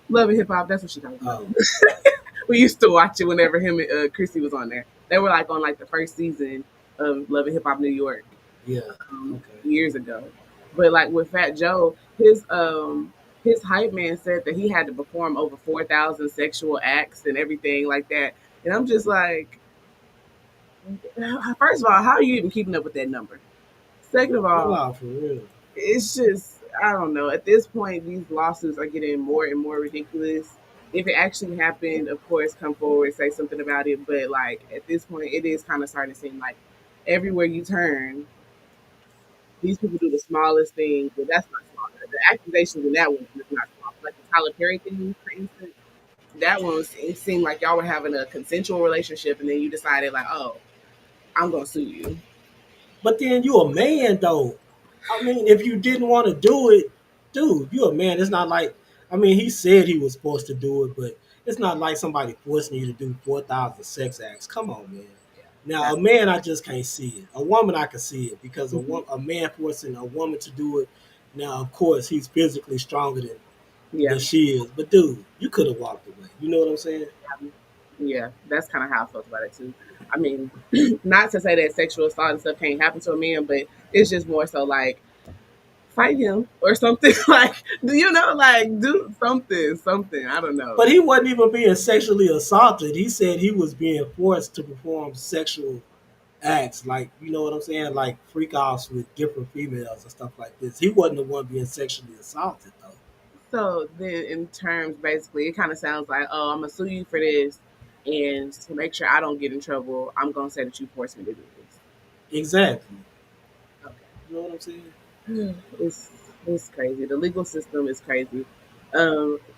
Love and Hip Hop, that's what she talking about. Oh, We used to watch it whenever him and Chrissy was on there. They were like on like the first season of Love and Hip Hop New York yeah. Okay. years ago. But like with Fat Joe, his hype man said that he had to perform over 4,000 sexual acts and everything like that. And I'm just like, first of all, how are you even keeping up with that number? Second of Chill all, out for real. it's just I don't know. At this point, these lawsuits are getting more and more ridiculous. If it actually happened, of course, come forward, say something about it. But like at this point, it is kind of starting to seem like everywhere you turn, these people do the smallest things, but that's not small. The accusations in that one is not small. Like the Tyler Perry thing, for instance, that one it seemed like y'all were having a consensual relationship, and then you decided like, oh, I'm gonna sue you. But then you a man though. I mean, if you didn't want to do it, dude, you a man. It's not like he said he was forced to do it, but it's not like somebody forcing you to do 4,000 sex acts. Come on, man. Now That, a man, I just can't see it. A woman, I can see it because mhm. a man forcing a woman to do it. Now, of course, he's physically stronger than Yeah, she is. But dude, you could have walked away. You know what I'm saying? yeah, that's kind of how I felt about it too. I mean, not to say that sexual assault and stuff can't happen to a man, but it's just more so like fight him or something. Like, like do something. I don't know. But he wasn't even being sexually assaulted. He said he was being forced to perform sexual acts, like what I'm saying, like freak offs with different females and stuff like this. He wasn't the one being sexually assaulted though. So then, in terms, basically, it kind of sounds like, oh, I'm gonna sue you for this, and to make sure I don't get in trouble, I'm gonna say that you forced me to do this. Exactly. Okay. You know what I'm saying? It's it's crazy. The legal system is crazy.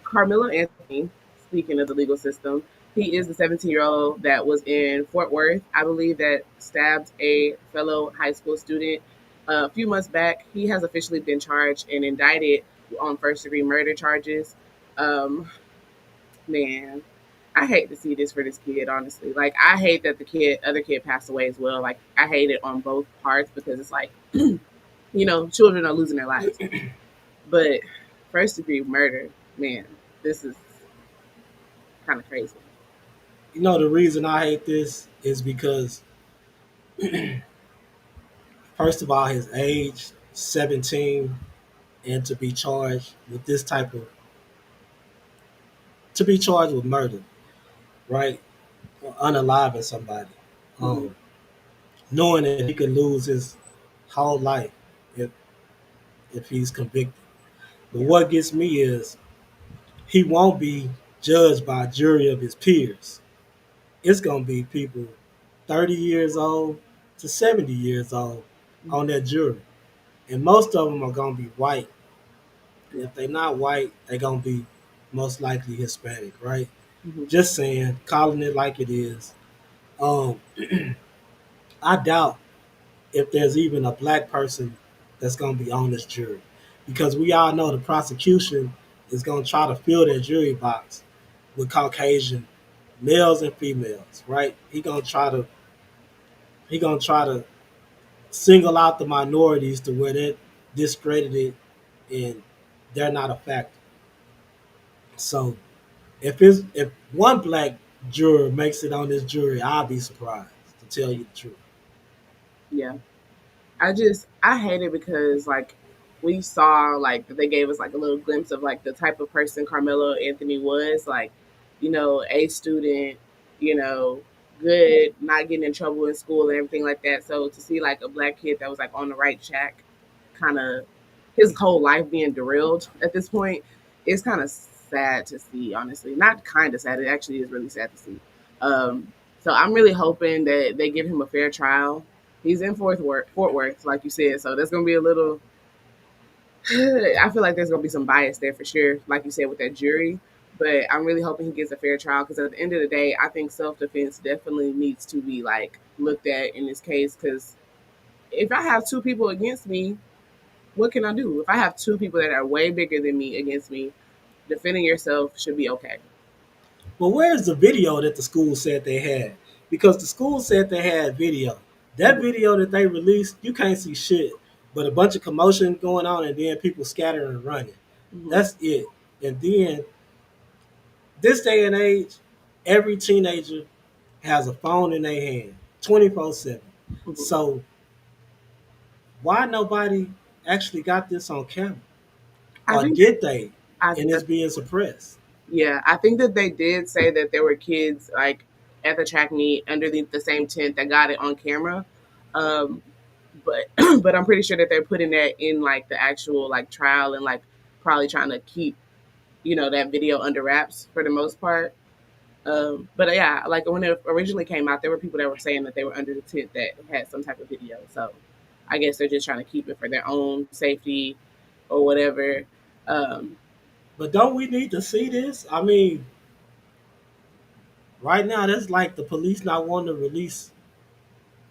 Carmelo Anthony, speaking of the legal system, he is the 17-year-old that was in Fort Worth, I believe, that stabbed a fellow high school student a few months back. He has officially been charged and indicted on first degree murder charges. Um, Man, I hate to see this for this kid, honestly. Like, I hate that other kid passed away as well. Like, I hate it on both parts because it's like, children are losing their lives. But first degree murder, man, this is kind of crazy. The reason I hate this is because, first of all, his age, 17, and to be charged with to be charged with murder, right? Or unaliving somebody. Hmm. Um, Knowing that he could lose his whole life if he's convicted. But Yeah. what gets me is he won't be judged by a jury of his peers. It's gonna be people 30 years old to 70 years old on that jury. And most of them are gonna be white. And Yeah. if they're not white, they're gonna be most likely Hispanic, right? Hmm. Just saying, calling it like it is. Um, I doubt if there's even a black person that's going to be on this jury, because we all know the prosecution is going to try to fill their jury box with Caucasian males and females, right? He gonna try to single out the minorities to where they're discredited and they're not a factor. So if one black juror makes it on this jury, I'll be surprised, to tell you the truth. Yeah. I hate it because like we saw like that they gave us like a little glimpse of like the type of person Carmelo Anthony was, like, A student, you know, good, not getting in trouble in school and everything like that. So to see like a black kid that was like on the right track, kind of his whole life being derailed at this point, it's kind of sad to see, honestly. Not kind of sad, it actually is really sad to see. So I'm really hoping that they give him a fair trial. He's in Fort Worth, like you said, so there's gonna be a little. I feel like there's gonna be some bias there for sure, like you said with that jury. But I'm really hoping he gets a fair trial because at the end of the day, I think self defense definitely needs to be like looked at in this case. Because if I have two people against me, what can I do? If I have two people that are way bigger than me against me, defending yourself should be okay. But where's the video that the school said they had? Because the school said they had video. That Mhm. video that they released, you can't see shit, but a bunch of commotion going on and then people scattering and running. Mhm. That's it. And then this day and age, every teenager has a phone in their hand, 24/7. Mhm. So why nobody actually got this on camera, I or think did they? I, And it's being suppressed. Yeah, I think that they did say that there were kids like at the track meet underneath the same tent that got it on camera. Um, but but I'm pretty sure that they're putting that in like the actual like trial and like probably trying to keep that video under wraps for the most part. But yeah, like when it originally came out, there were people that were saying that they were under the tent that had some type of video. So I guess they're just trying to keep it for their own safety or whatever. Um, But don't we need to see this? I mean, right now, that's like the police not wanting to release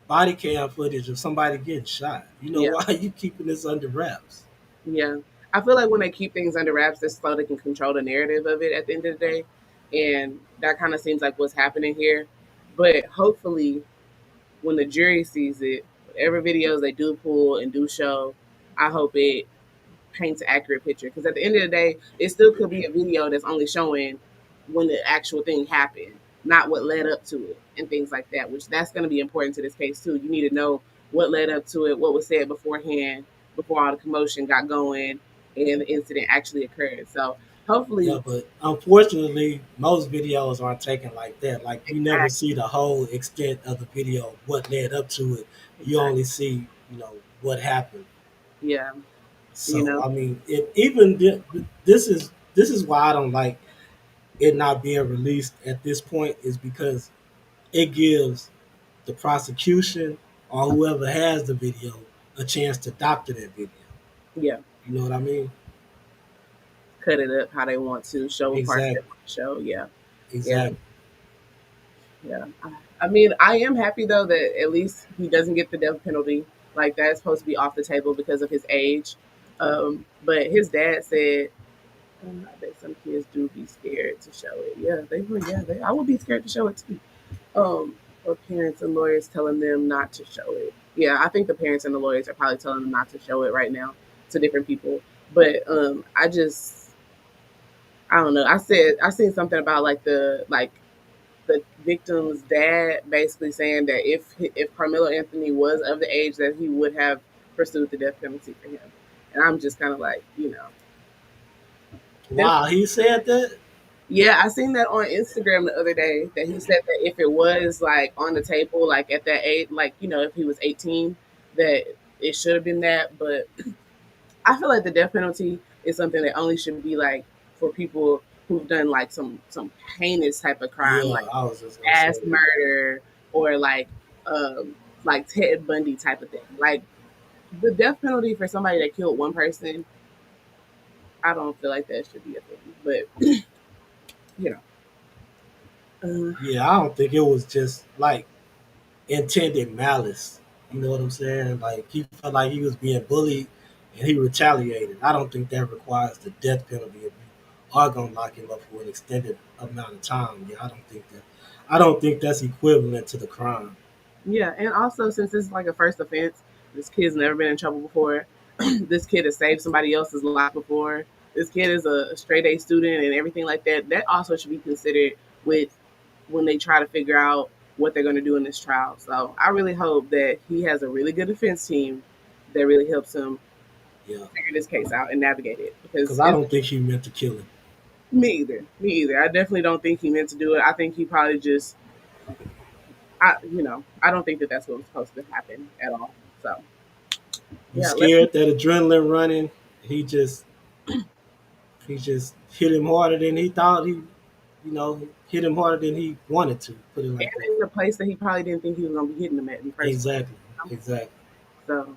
body cam footage of somebody getting shot. yeah. Why are you keeping this under wraps? Yeah. I feel like when they keep things under wraps, they're so they can control the narrative of it at the end of the day. And that kind of seems like what's happening here. But hopefully, when the jury sees it, whatever videos they do pull and do show, I hope it paints an accurate picture. Because at the end of the day, it still could be a video that's only showing when the actual thing happened, not what led up to it and things like that, which that's going to be important to this case too. You need to know what led up to it, what was said beforehand, before all the commotion got going and the incident actually occurred. So Yeah, hopefully, but unfortunately, most videos aren't taken like that. Like, you never exactly, see the whole extent of the video, what led up to it. You exactly, only see, what happened. yeah, you So, know, I mean, this is why I don't like it not being released at this point, is because it gives the prosecution or whoever has the video a chance to doctor that video. yeah, You know what I mean? cut it up how they want to, show parts they Exactly. want to show, yeah, yeah. Exactly. Yeah. I mean, I am happy though that at least he doesn't get the death penalty. Like that's supposed to be off the table because of his age. But his dad said I bet some kids do be scared to show it. Yeah, they would. Yeah, I would be scared to show it too. Or parents and lawyers telling them not to show it. Yeah, I think the parents and the lawyers are probably telling them not to show it right now to different people. But I don't know. I seen something about the victim's dad basically saying that if Carmelo Anthony was of the age that he would have pursued the death penalty for him. And I'm just kind of like, Wow, he said that. yeah, I seen that on Instagram the other day that he said that if it was like on the table, like at that age, like, if he was 18, that it should have been that. But I feel like the death penalty is something that only should be like for people who've done like some heinous type of crime, Yeah, like I was just gonna mass say that. murder or like Ted Bundy type of thing. Like the death penalty for somebody that killed one person, I don't feel like that should be a thing. But you know, Yeah, I don't think it was just like intended malice. You know what I'm saying? Like he felt like he was being bullied and he retaliated. I don't think that requires the death penalty if you are gonna lock him up for an extended amount of time. Yeah, I don't think that. I don't think that's equivalent to the crime. yeah, and also since this is like a first offense, this kid's never been in trouble before. This kid has saved somebody else's life before. This kid is a straight A student and everything like that. That also should be considered with when they try to figure out what they're going to do in this trial. So I really hope that he has a really good defense team that really helps him Yeah, figure this case out and navigate it. because Because I don't think he meant to kill him. me either. Me either. I definitely don't think he meant to do it. I think he probably just, I don't think that that's what was supposed to happen at all. So He yeah, let's. scared that adrenaline running. He just he just hit him harder than he thought hit him harder than he wanted to. Put it And like that. in a place that he probably didn't think he was going to be hitting them at in the first place. Exactly. Exactly. So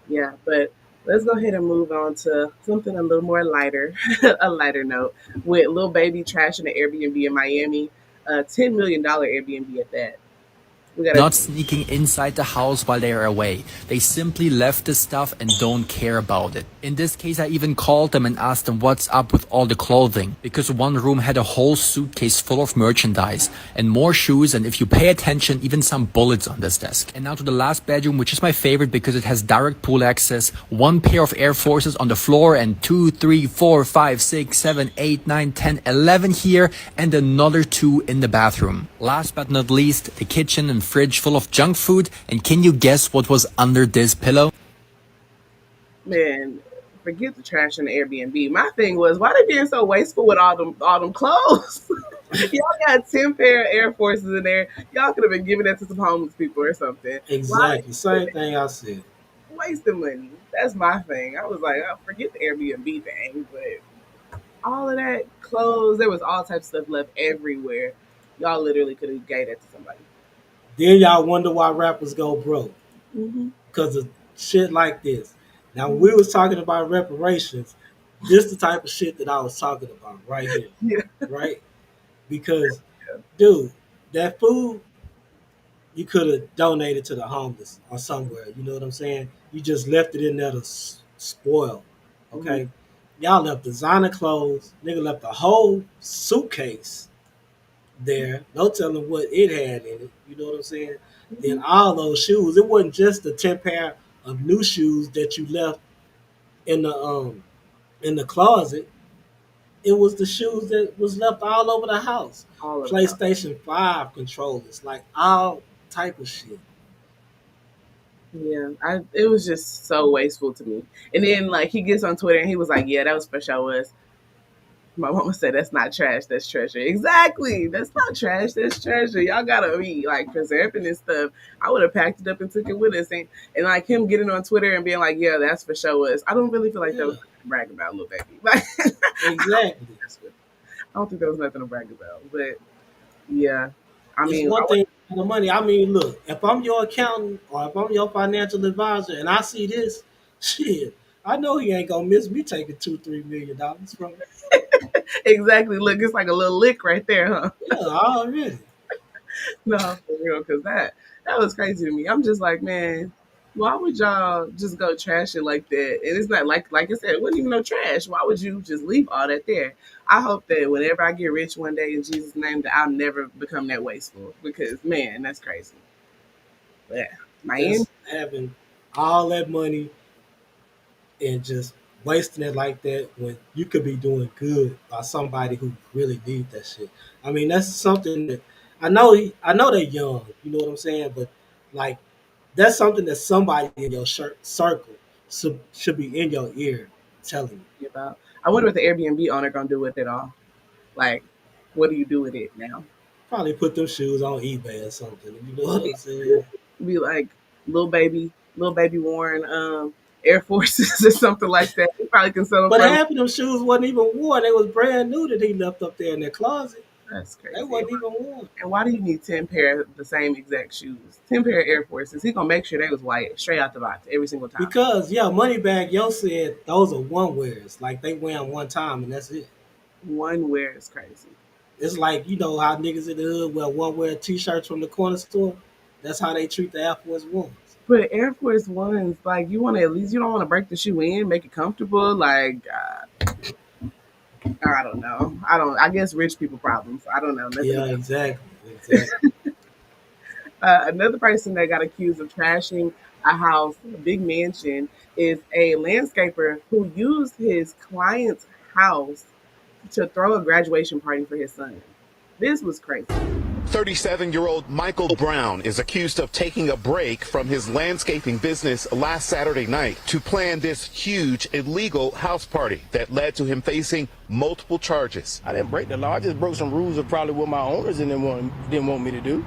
yeah, but let's go ahead and move on to something a little more lighter, a lighter note with Lil Baby trashing the Airbnb in Miami, a $10 million Airbnb at that. We got Not to. sneaking inside the house while they are away. They simply left the stuff and don't care about it. In this case, I even called them and asked them what's up with all the clothing, because one room had a whole suitcase full of merchandise and more shoes, and if you pay attention, even some bullets on this desk. And now to the last bedroom, which is my favorite because it has direct pool access, one pair of Air Forces on the floor, and 2, 3, 4, 5, 6, 7, 8, 9, 10, 11 here, and another 2 in the bathroom. Last but not least, the kitchen and fridge full of junk food, and can you guess what was under this pillow? Man, forget the trash in the Airbnb. My thing was, why they being so wasteful with all them clothes? Y'all got 10 pair of Air Forces in there. Y'all could have been giving that to some homeless people or something. Why Exactly. Same thing I said. wasting money? That's my thing. I was like, oh, forget the Airbnb thing, but all of that clothes, there was all types of stuff left everywhere. Y'all literally could have gave that to somebody. Then y'all wonder why rappers go broke Mm-hmm. because of shit like this. Now, when we was talking about reparations, this the type of shit that I was talking about right here, Yeah. right? Because, dude, that food you could have donated to the homeless or somewhere. You know what I'm saying? You just left it in there to spoil. Okay, y'all left designer clothes. Nigga left a whole suitcase there. No telling what it had in it. You know what I'm saying? Then all those shoes. It wasn't just the 10 pair of new shoes that you left in the closet. It was the shoes that was left all over the house. All of it. PlayStation 5 controllers, like all type of shit. Yeah, it was just so wasteful to me. And then like he gets on Twitter and he was like, "Yeah, that was for show us." My mama said, "That's not trash, that's treasure." Exactly, that's not trash, that's treasure. Y'all gotta be like preserving this stuff. I would have packed it up and took it with us, and like him getting on Twitter and being like, "Yeah, that's for show us." I don't really feel like that was Yeah, something to brag about, Lil Baby. Like, exactly. I don't think that was nothing to brag about. But yeah, I It's mean, one thing for the money. I mean, look, if I'm your accountant or if I'm your financial advisor and I see this, shit, I know he ain't gonna miss me taking $2-3 million from him. exactly. Look, it's like a little lick right there, huh? Yeah, already. No, for real, because that was crazy to me. I'm just like, man. Why would y'all just go trash it like that? And it's not like I said, it wasn't even no trash. Why would you just leave all that there? I hope that whenever I get rich one day in Jesus' name, that I'll never become that wasteful because man, that's crazy. But yeah, Miami. Just having all that money and just wasting it like that when you could be doing good by somebody who really need that shit. I mean, that's something that I know they're young, you know what I'm saying, but like that's something that somebody in your circle should be in your ear telling you. About. I wonder what the Airbnb owner gonna do with it all. Like, what do you do with it now? Probably put them shoes on eBay or something. You know what I'm saying? Be like little baby worn Air Forces or something like that. He probably can sell them But for. half of them shoes wasn't even worn. They was brand new that he left up there in their closet. That's crazy. They wasn't even worn. And why do you need 10 pair of the same exact shoes? 10 pair of Air Forces. He gonna make sure they was white straight out the box every single time. Because Moneybag Yo said those are one wears. Like they wear them one time and that's it. One wear is crazy. It's like, you know how niggas in the hood wear one wear t-shirts from the corner store? That's how they treat the Air Force Ones. But Air Force Ones, like you want to at least you don't want to break the shoe in, make it comfortable. Like I don't know. I guess rich people problems. I don't know. Yeah, exactly. Another person that got accused of trashing a house, a big mansion, is a landscaper who used his client's house to throw a graduation party for his son. This was crazy. 37-year-old Michael Brown is accused of taking a break from his landscaping business last Saturday night to plan this huge illegal house party that led to him facing multiple charges. I didn't break the law. I just broke some rules of probably what my owners didn't want me to do.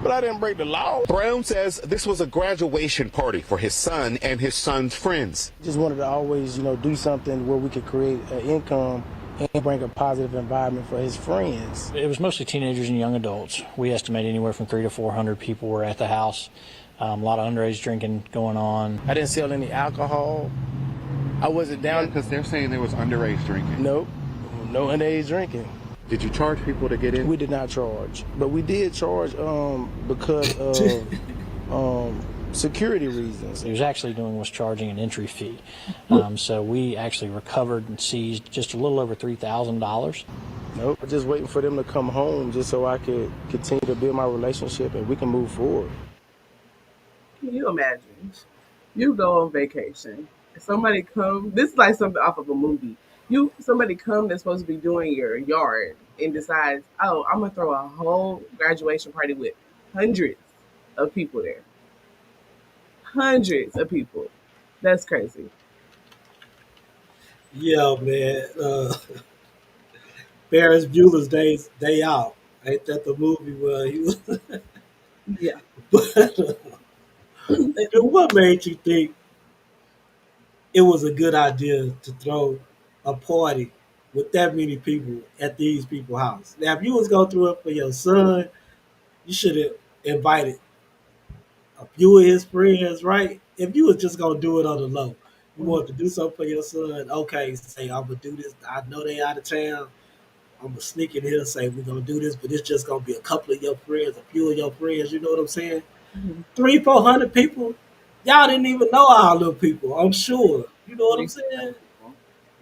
But I didn't break the law. Brown says this was a graduation party for his son and his son's friends. Just wanted to always, do something where we could create an income and bring a positive environment for his friends. It was mostly teenagers and young adults. We estimate anywhere from 300 to 400 people were at the house. A lot of underage drinking going on. I didn't sell any alcohol. I wasn't down. Because they're saying there was underage drinking. Nope, no underage drinking. Did you charge people to get in? We did not charge, but we did charge because of security reasons. He was actually was charging an entry fee. So we actually recovered and seized just a little over $3,000. Nope, I'm just waiting for them to come home just so I could continue to build my relationship and we can move forward. Can you imagine? You go on vacation. Somebody come. This is like something off of a movie. Somebody come that's supposed to be doing your yard and decides, oh, I'm gonna throw a whole graduation party with hundreds of people there. Hundreds of people. That's crazy. Yeah, man. Ferris Bueller's Day Out. Ain't that the movie where he was? Yeah. What made you think it was a good idea to throw a party with that many people at these people's house? Now, if you was going through it for your son, you should have invited a few of his friends, right? If you was just going to do it on the low, you want to do something for your son, okay, say, I'm going to do this. I know they out of town. I'm going to sneak in here and say, we're going to do this, but it's just going to be a couple of your friends, a few of your friends, you know what I'm saying? 300-400 people. Y'all didn't even know all little people, I'm sure. You know what I'm saying?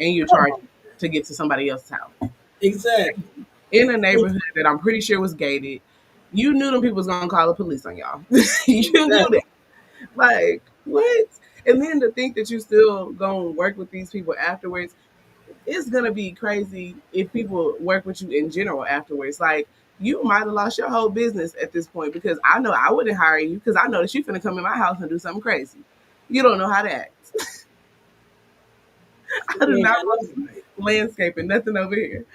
And you're charging to get to somebody else's house. Exactly. In a neighborhood that I'm pretty sure was gated. You knew them people was going to call the police on y'all. You knew that. Like, what? And then to think that you still going to work with these people afterwards, it's going to be crazy if people work with you in general afterwards. Like, you might have lost your whole business at this point because I know I wouldn't hire you because I know that you're going to come in my house and do something crazy. You don't know how to act. I do not want landscaping, nothing over here.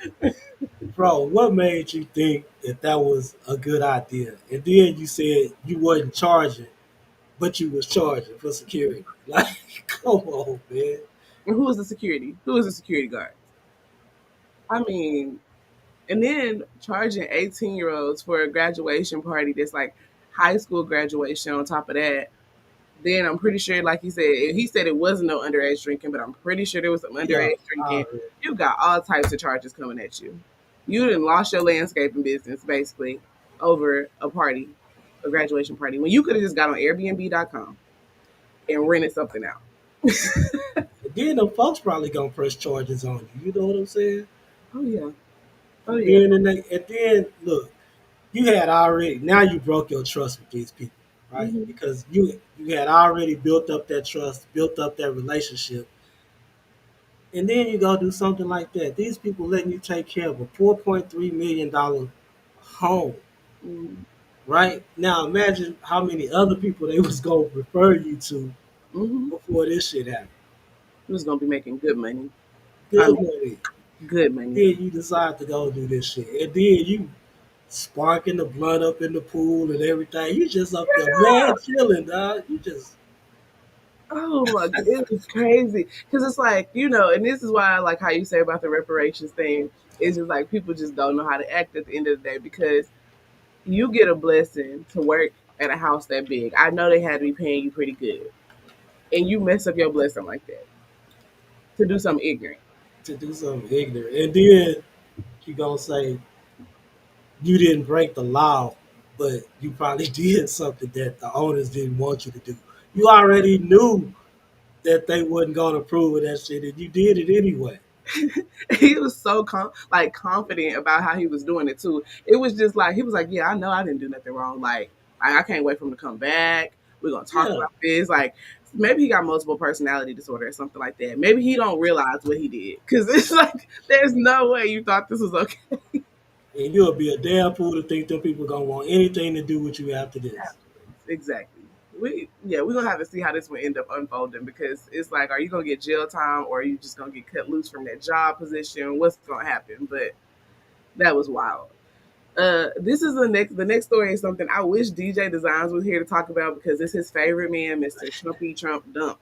Bro, what made you think that was a good idea? And then you said you wasn't charging, but you was charging for security. Like, come on, man. And who was the security? Who was the security guard? I mean, and then charging 18-year-olds for a graduation party that's like high school graduation on top of that. Then I'm pretty sure, like he said it wasn't no underage drinking, but I'm pretty sure there was some underage drinking. You got all types of charges coming at you. You done lost your landscaping business, basically, over a party, a graduation party, when you could have just got on Airbnb.com and rented something out. Then the folks probably gonna press charges on you. You know what I'm saying? Oh yeah. Oh And yeah. then look, you had already now you broke your trust with these people, right? Hmm. Because you had already built up that trust, built up that relationship, and then you go do something like that. These people letting you take care of a $4.3 million home, Hmm. right? Now imagine how many other people they was gonna refer you to Hmm. before this shit happened. He was gonna be making good money. I Good mean, money. good money. Then you decide to go do this shit, and then you sparking the blood up in the pool and everything. You just up there, man, chilling, dog. You just Oh my, it was crazy because it's like and this is why I like how you say about the reparations thing. It's just like people just don't know how to act at the end of the day because you get a blessing to work at a house that big. I know they had to be paying you pretty good, and you mess up your blessing like that to do something ignorant. to do something ignorant, and then you gonna say you didn't break the law, but you probably did something that the owners didn't want you to do. You already knew that they wasn't gonna approve of that shit, and you did it anyway. He was so confident about how he was doing it too. It was just like he was like, "Yeah, I know I didn't do nothing wrong. Like I can't wait for him to come back. We're gonna talk Yeah, about this." Like maybe he got multiple personality disorder or something like that. Maybe he don't realize what he did because it's like there's no way you thought this was okay. and you'll be a damn fool to think them people gonna want anything to do with you after this. Exactly. We're gonna have to see how this will end up unfolding because it's like, are you gonna get jail time or are you just gonna get cut loose from that job position? What's gonna happen? But that was wild. This is the next story is something I wish DJ Designs was here to talk about because it's his favorite man, Mr. Trumpy Trump Dump.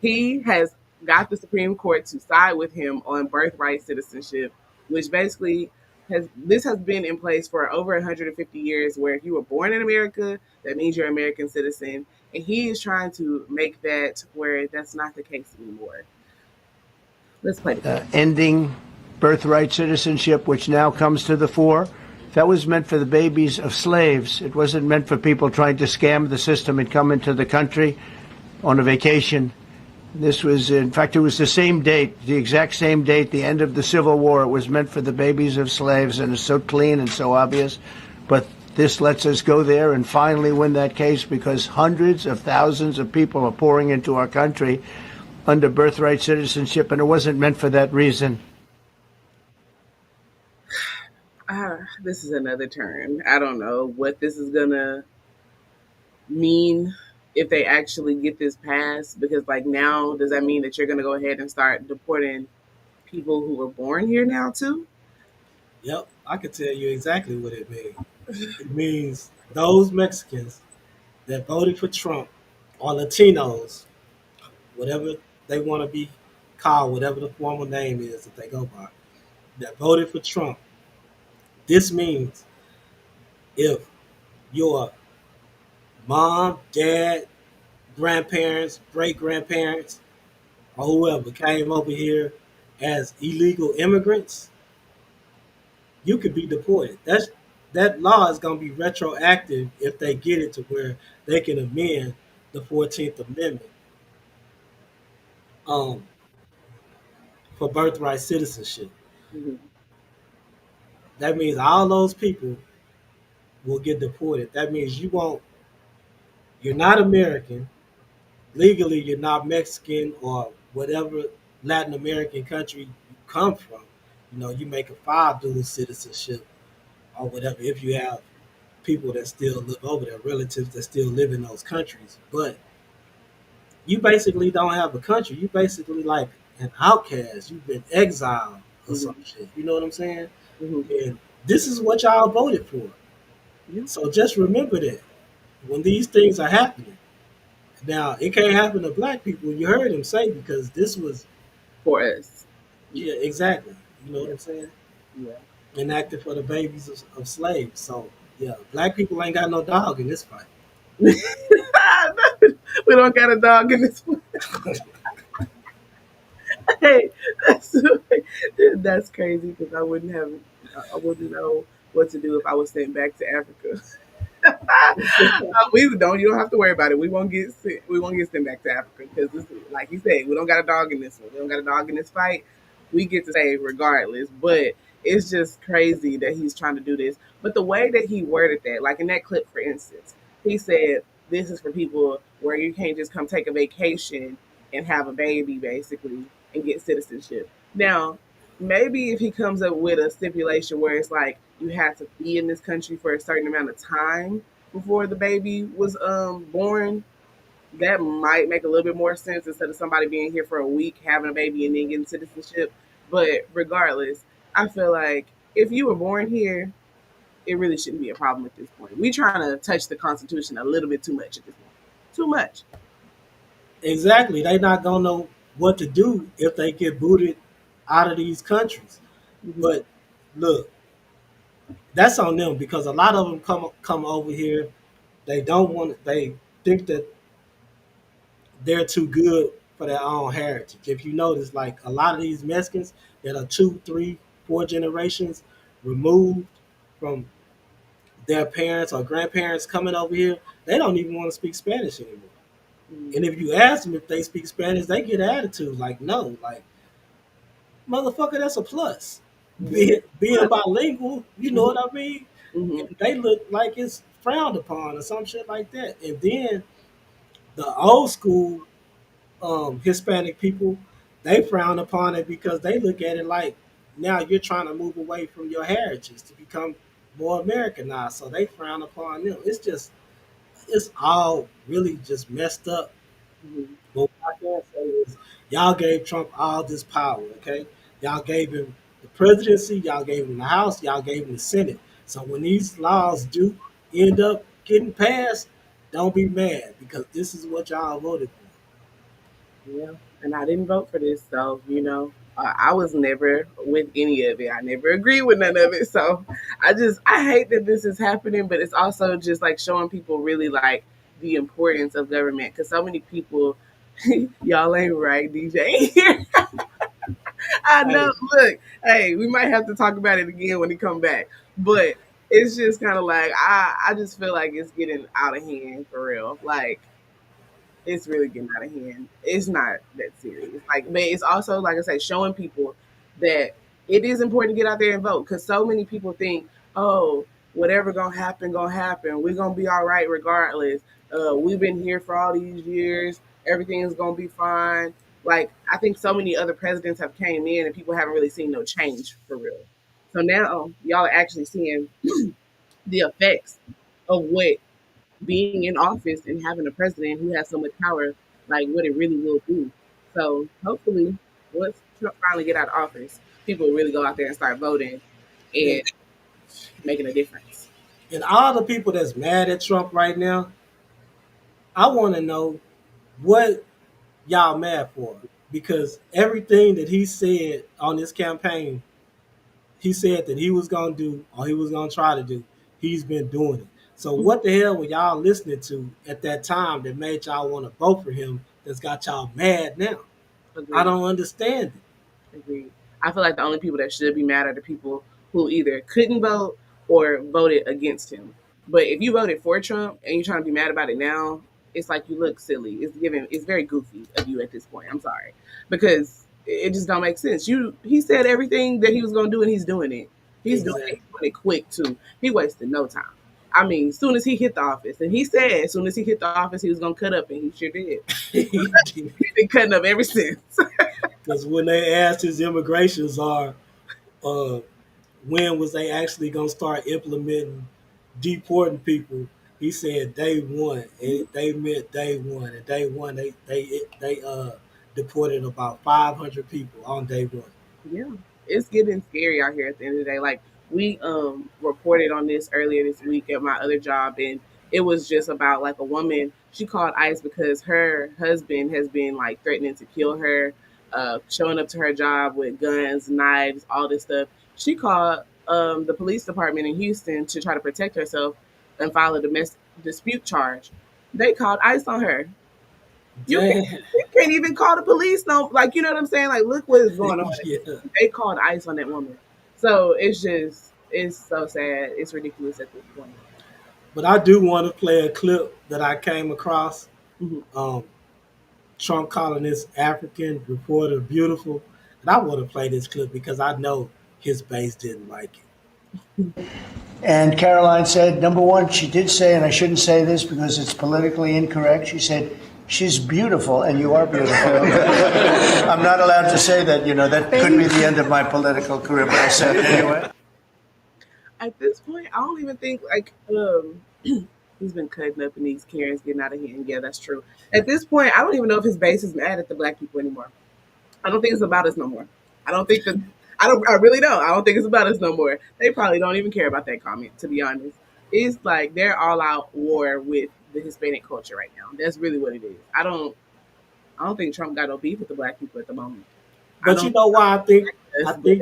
He has got the Supreme Court to side with him on birthright citizenship, which basically has been in place for over 150 years where if you were born in America, that means you're an American citizen. And he is trying to make that where that's not the case anymore. Let's play the clip. Ending birthright citizenship, which now comes to the fore. That was meant for the babies of slaves. It wasn't meant for people trying to scam the system and come into the country on a vacation. This was, in fact, it was the same date, the exact same date, the end of the Civil War. It was meant for the babies of slaves, and it's so clean and so obvious. But this lets us go there and finally win that case because hundreds of thousands of people are pouring into our country under birthright citizenship, and it wasn't meant for that reason. This is another turn. I don't know what this is gonna mean if they actually get this passed because like now does that mean that you're gonna go ahead and start deporting people who were born here now too? Yep, I can tell you exactly what it means. It means those Mexicans that voted for Trump or Latinos, whatever they want to be called, whatever the formal name is that they go by, that voted for Trump. This means if your mom, dad, grandparents, great grandparents, or whoever came over here as illegal immigrants, you could be deported. That law is going to be retroactive if they get it to where they can amend the 14th Amendment um, for birthright citizenship. Mm-hmm. That means all those people will get deported. That means you're not American. Legally, you're not Mexican or whatever Latin American country you come from. You make a file dual citizenship or whatever if you have people that still live over there, relatives that still live in those countries. But you basically don't have a country. You basically like an outcast. You've been exiled or some shit. You know what I'm saying? Mm-hmm. And this is what y'all voted for. Yeah. So just remember that when these things are happening. Now, it can't happen to black people. You heard him say because this was For us. yeah, exactly. You know what I'm saying? Yeah. Enacted for the babies of slaves. So yeah, black people ain't got no dog in this fight. We don't got a dog in this one. Hey, that's crazy because I wouldn't know what to do if I was sent back to Africa. We don't. You don't have to worry about it. We won't get sent. We won't get sent back to Africa because, this, like you said, we don't got a dog in this one. We don't got a dog in this fight. We get to stay regardless. But it's just crazy that he's trying to do this. But the way that he worded that, like in that clip, for instance, he said, "This is for people where you can't just come take a vacation and have a baby, basically, and get citizenship." Now, maybe if he comes up with a stipulation where it's like you have to be in this country for a certain amount of time before the baby was born, that might make a little bit more sense instead of somebody being here for a week, having a baby, and then getting citizenship. But regardless, I feel like if you were born here, it really shouldn't be a problem at this point. We trying to touch the Constitution a little bit too much at this point. Too much. Exactly. They not gonna know what to do if they get booted out of these countries. But look, that's on them because a lot of them come over here. They don't want. They think that they're too good for their own heritage. If you notice, like a lot of these Mexicans that are 2, 3, 4 generations removed from their parents or grandparents coming over here, they don't even want to speak Spanish anymore. And if you ask them if they speak Spanish, they get an attitude like, no, like, motherfucker, that's a plus. Being bilingual, you know what I mean? And they look like it's frowned upon or some shit like that. And then the old school Hispanic people, they frown upon it because they look at it like now you're trying to move away from your heritage to become more Americanized. So they frown upon them. It's all really just messed up. But what I can say is y'all gave Trump all this power, okay? Y'all gave him the presidency, y'all gave him the House, y'all gave him the Senate. So when these laws do end up getting passed, don't be mad because this is what y'all voted for. Yeah, and I didn't vote for this, so I was never with any of it. I never agreed with none of it. So I hate that this is happening, but it's also just like showing people really like the importance of government because so many people, y'all ain't right, DJ. I know. Look, hey, we might have to talk about it again when he come back, but it's just kind of like I just feel like it's getting out of hand for real. Like it's really getting out of hand. It's not that serious. Like, but it's also, like I say, showing people that it is important to get out there and vote. Because so many people think, oh, whatever gonna happen, gonna happen. We're gonna be all right regardless. We've been here for all these years. Everything is gonna be fine. Like, I think so many other presidents have came in and people haven't really seen no change for real. So now y'all are actually seeing the effects of what being in office and having a president who has so much power, like what it really will do. So hopefully, once Trump finally get out of office, people will really go out there and start voting and making a difference. And all the people that's mad at Trump right now, I want to know what y'all mad for because everything that he said on this campaign, he said that he was gonna do or he was gonna try to do. He's been doing it. So what the hell were y'all listening to at that time that made y'all want to vote for him? That's got y'all mad now. Agreed. I don't understand it. Agreed. I feel like the only people that should be mad are the people who either couldn't vote or voted against him. But if you voted for Trump and you're trying to be mad about it now, it's like you look silly. It's very goofy of you at this point. I'm sorry. Because it just don't make sense. He said everything that he was gonna do and he's doing it. He's doing it quick too. He wasted no time. I mean, as soon as he hit the office, and he said as soon as he hit the office he was gonna cut up, and he sure did. He's been cutting up ever since. Because when they asked his immigration czar, when was they actually gonna start implementing deporting people, he said day one. They meant day one, and day one they deported about 500 people on day one. Yeah, it's getting scary out here at the end of the day. Like we reported on this earlier this week at my other job, and it was just about like a woman. She called ICE because her husband has been like threatening to kill her, showing up to her job with guns, knives, all this stuff. She called the police department in Houston to try to protect herself and file a domestic dispute charge. They called ICE on her. You can't even call the police. No, like, you know what I'm saying? Like, look what is going on. Yeah. They called ICE on that woman. So it's so sad. It's ridiculous at this point. But I do want to play a clip that I came across. Mhm. Trump calling this African reporter beautiful. And I want to play this clip because I know his base didn't like it. And Caroline said, number one, she did say, and I shouldn't say this because it's politically incorrect, she said, she's beautiful, and you are beautiful. I'm not allowed to say that, that could be the end of my political career, but I said it anyway. At this point, I don't even think he's been cutting up and these Karens getting out of hand. Yeah, that's true. At this point, I don't even know if his base is mad at the black people anymore. I don't think it's about us no more. I don't think that. I really don't. I don't think it's about us no more. They probably don't even care about that comment, to be honest. It's like they're all out war with the Hispanic culture right now. That's really what it is. I don't think Trump got no beef with the black people at the moment. But you know why I think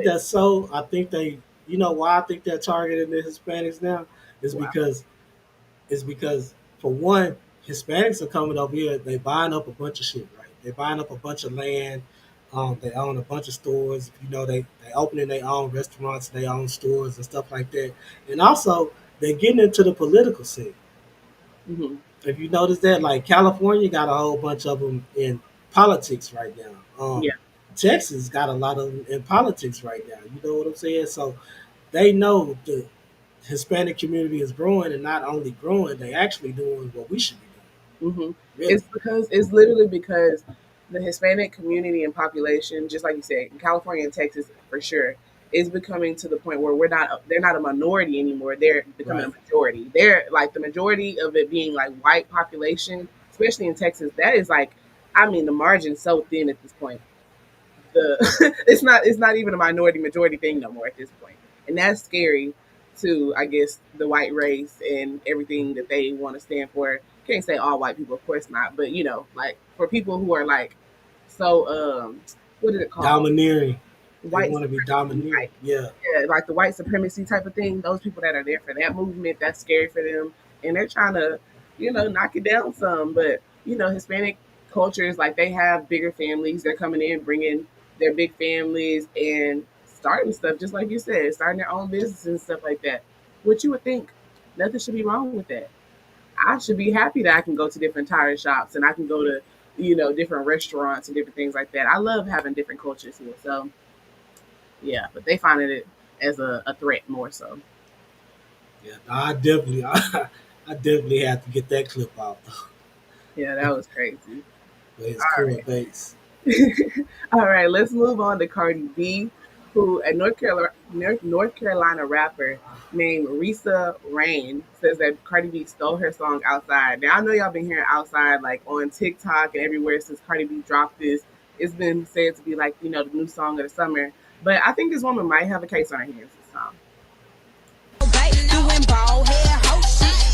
that's so? I think why I think they're targeting the Hispanics now is because for one, Hispanics are coming over here. They buying up a bunch of shit, right? They buying up a bunch of land. They own a bunch of stores. They opening their own restaurants, their own stores and stuff like that. And also, they're getting into the political scene. Mm-hmm. If you notice that, like California got a whole bunch of them in politics right now. Texas got a lot of them in politics right now. You know what I'm saying? So they know the Hispanic community is growing, and not only growing, they actually doing what we should be doing. Mm-hmm. Really. It's literally because the Hispanic community and population, just like you said, in California and Texas for sure, is becoming to the point where they're not a minority anymore. They're becoming a majority. They're like the majority of it being like white population, especially in Texas. That is like, the margin's so thin at this point. It's not even a minority majority thing no more at this point. And that's scary to, I guess, the white race and everything that they want to stand for. Can't say all white people, of course not, but like for people who are like so what is it called? Domineering. White they want to be domineering. Right. Yeah, like the white supremacy type of thing. Those people that are there for that movement, that's scary for them, and they're trying to, knock it down some. But Hispanic cultures, like they have bigger families. They're coming in, bringing their big families and starting stuff, just like you said, starting their own businesses and stuff like that. What you would think, nothing should be wrong with that. I should be happy that I can go to different tire shops and I can go to, different restaurants and different things like that. I love having different cultures here. So, yeah, but they finding it as a threat more so. Yeah, I definitely had to get that clip out. Yeah, that was crazy. But it's cool base. All right, let's move on to Cardi B, who a North Carolina rapper named Rissa Reign says that Cardi B stole her song Outside. Now I know y'all been hearing Outside like on TikTok and everywhere since Cardi B dropped this. It's been said to be like, the new song of the summer. But I think this woman might have a case on her hands this time.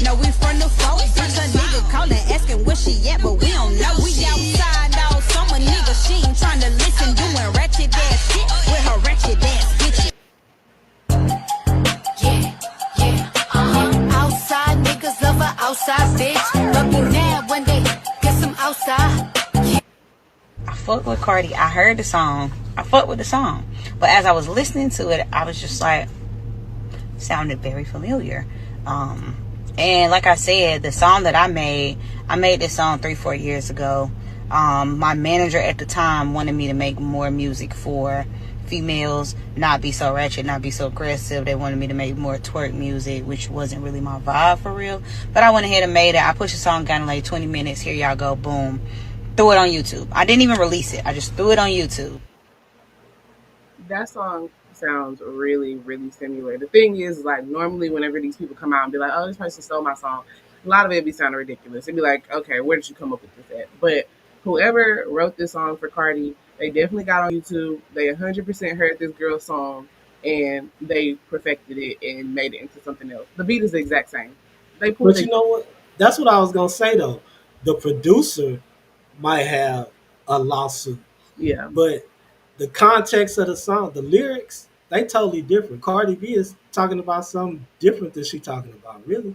No, we from the floor. Bitch, a nigga calling, asking where she at, but we don't know. We outside all summer, nigga. She ain't trying to listen, doing ratchet ass shit with her ratchet ass bitches. Outside niggas love her outside, bitch. But be mad when they get some outside. I fuck with Cardi. I heard the song. I fuck with the song. But as I was listening to it, I was just like, sounded very familiar. And like I said, the song that I made this song 3-4 years ago. My manager at the time wanted me to make more music for females, not be so ratchet, not be so aggressive. They wanted me to make more twerk music, which wasn't really my vibe for real. But I went ahead and made it. I pushed the song down in like 20 minutes. Here y'all go, boom. Threw it on YouTube. I didn't even release it. I just threw it on YouTube. That song sounds really, really similar. The thing is, like, normally whenever these people come out and be like, oh, this person stole my song, a lot of it be sounding ridiculous. It'd be like, okay, where did you come up with this at? But whoever wrote this song for Cardi, they definitely got on YouTube. They 100% heard this girl's song, and they perfected it and made it into something else. The beat is the exact same. But you know what? That's what I was going to say, though. The producer might have a lawsuit. Yeah. But the context of the song, the lyrics, they totally different. Cardi B is talking about something different than she talking about, really.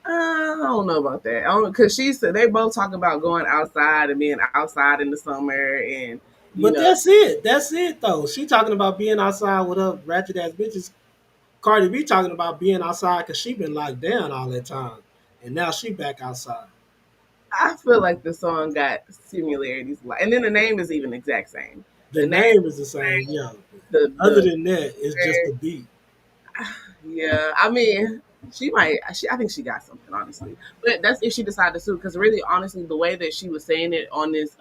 I don't know about that. Because she said they both talk about going outside and being outside in the summer. And that's it. That's it, though. She talking about being outside with her ratchet ass bitches. Cardi B talking about being outside because she been locked down all that time. and now she back outside. I feel like the song got similarities, and then the name is even exact same. The The name, name is the same, yeah. Other the than that, it's just the beat. yeah. I mean, she might. I think she got something, honestly. But that's if she decided to sue. Because really, honestly, the way that she was saying it on this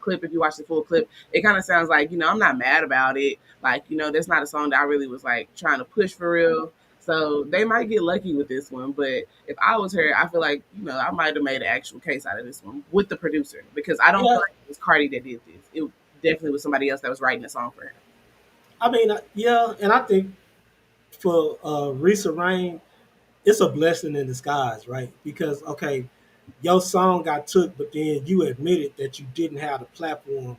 clip, if you watch the full clip, it kind of sounds like I'm not mad about it. Like that's not a song that I really was like trying to push for real. So they might get lucky with this one. But if I was her, I feel like I might have made an actual case out of this one with the producer because I don't Yeah, feel like it was Cardi that did this. It definitely was somebody else that was writing the song for her. I mean, yeah, and I think for Rissa Reign, it's a blessing in disguise, right? Because okay, your song got took, but then you admitted that you didn't have the platform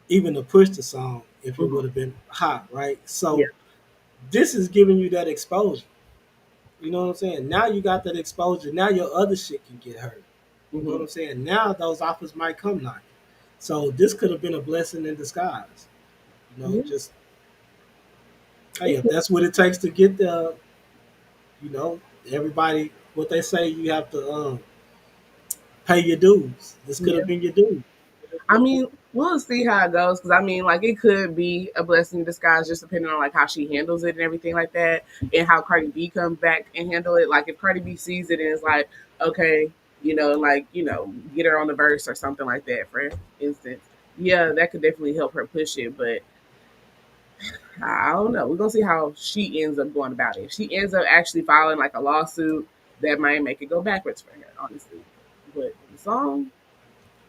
even to push the song if it Mhm. would have been hot, right? Yeah. So this is giving you that exposure. You know what I'm saying? Now you got that exposure. Now your other shit can get hurt. You know what Hmm. I'm saying? Now those offers might come knocking. So this could have been a blessing in disguise. Yeah. Just hey, if that's what it takes to get the, everybody, what they say, you have to pay your dues. This could Yeah. have been your dues. I mean, we'll see how it goes because I mean, like, it could be a blessing in disguise just depending on like how she handles it and everything like that, and how Cardi B comes back and handle it. Like, if Cardi B sees it and is like, okay, get her on the verse or something like that, for instance, yeah, that could definitely help her push it. But I don't know. We're gonna see how she ends up going about it. If she ends up actually filing like a lawsuit, that might make it go backwards for her, honestly. But the song,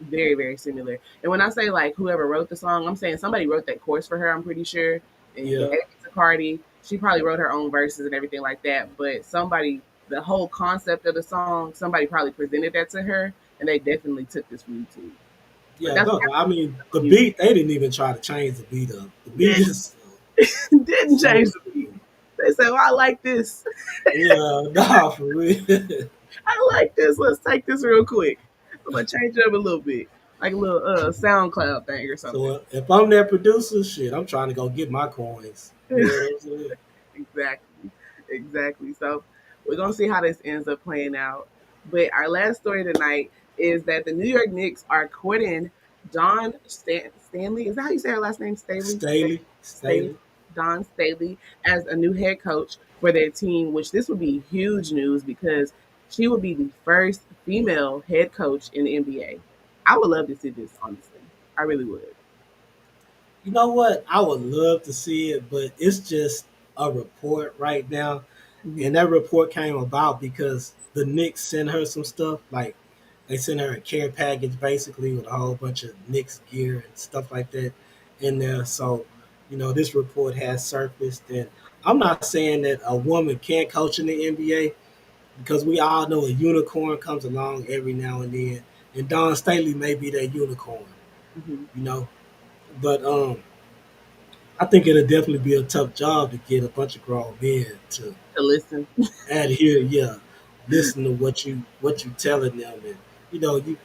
very, very similar. And when I say like whoever wrote the song, I'm saying somebody wrote that chorus for her, I'm pretty sure, and Yeah. gave it to Cardi. She probably wrote her own verses and everything like that. But the whole concept of the song, somebody probably presented that to her, and they definitely took this from YouTube. But Yeah, that's no, I mean the what beat. They didn't even try to change the beat up. The beat did is didn't so change the beat. They said, "Well, I like this. yeah, nah, for real. I like this. Let's take this real quick. I'm gonna change it up a little bit, like a little SoundCloud thing or something." So if I'm that producer, shit, I'm trying to go get my coins. You know what I'm saying? Exactly. Exactly. So we're gonna see how this ends up playing out. But our last story tonight is that the New York Knicks are courting Stanley. Is that how you say her last name? Staley? Staley. Staley. Dawn Staley as a new head coach for their team, which this would be huge news because she would be the first female head coach in the NBA. I would love to see this, honestly. I really would. You know what? I would love to see it, but it's just a report right now. Mhm. And that report came about because the Knicks sent her some stuff. Like they sent her a care package basically with a whole bunch of Knicks gear and stuff like that in there. So, this report has surfaced. And I'm not saying that a woman can't coach in the NBA because we all know a unicorn comes along every now and then. And Dawn Staley may be that unicorn, Mhm. you know. But I think it'll definitely be a tough job to get a bunch of grown men to To listen. adhere. Yeah, listen to what you telling them, and you.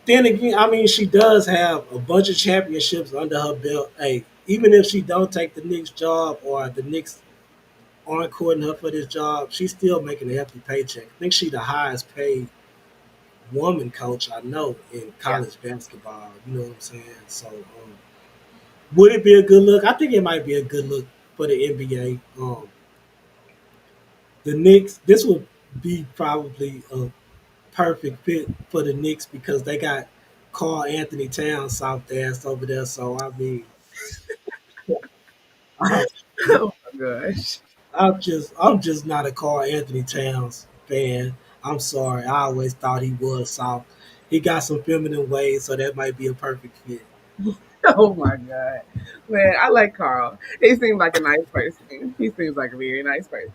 Then again, I mean, she does have a bunch of championships under her belt. Hey, even if she don't take the Knicks job or the Knicks aren't courting her for this job, she's still making a hefty paycheck. I think she's the highest paid woman coach I know in Yeah. college basketball. You know what I'm saying? So, would it be a good look? I think it might be a good look for the NBA. The Knicks, this would be probably a perfect fit for the Knicks because they got Carl Anthony Towns soft ass over there. So I mean, I'm, Oh my gosh. I'm just not a Carl Anthony Towns fan. I'm sorry. I always thought he was soft. He got some feminine ways, so that might be a perfect fit. Oh my god, man! I like Carl. He seems like a nice person. He seems like a very nice person.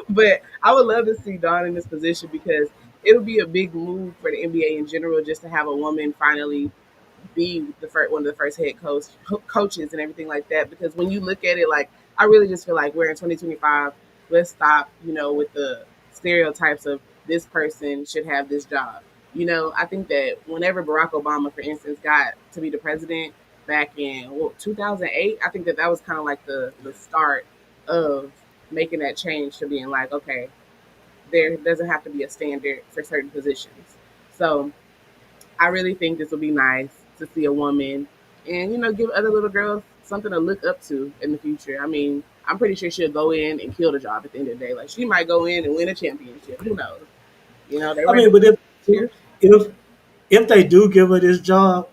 But I would love to see Dawn in this position because it would be a big move for the NBA in general just to have a woman finally be the first one of the first coaches and everything like that. Because when you look at it, like I really just feel like we're in 2025. Let's stop, with the stereotypes of this person should have this job. I think that whenever Barack Obama, for instance, got to be the president back in 2008, I think that that was kind of like the start of making that change to being like, okay, there doesn't have to be a standard for certain positions. So I really think this will be nice to see a woman and, give other little girls something to look up to in the future. I mean, I'm pretty sure she'll go in and kill the job at the end of the day. Like, she might go in and win a championship. Who knows? They I mean, but if if they do give her this job,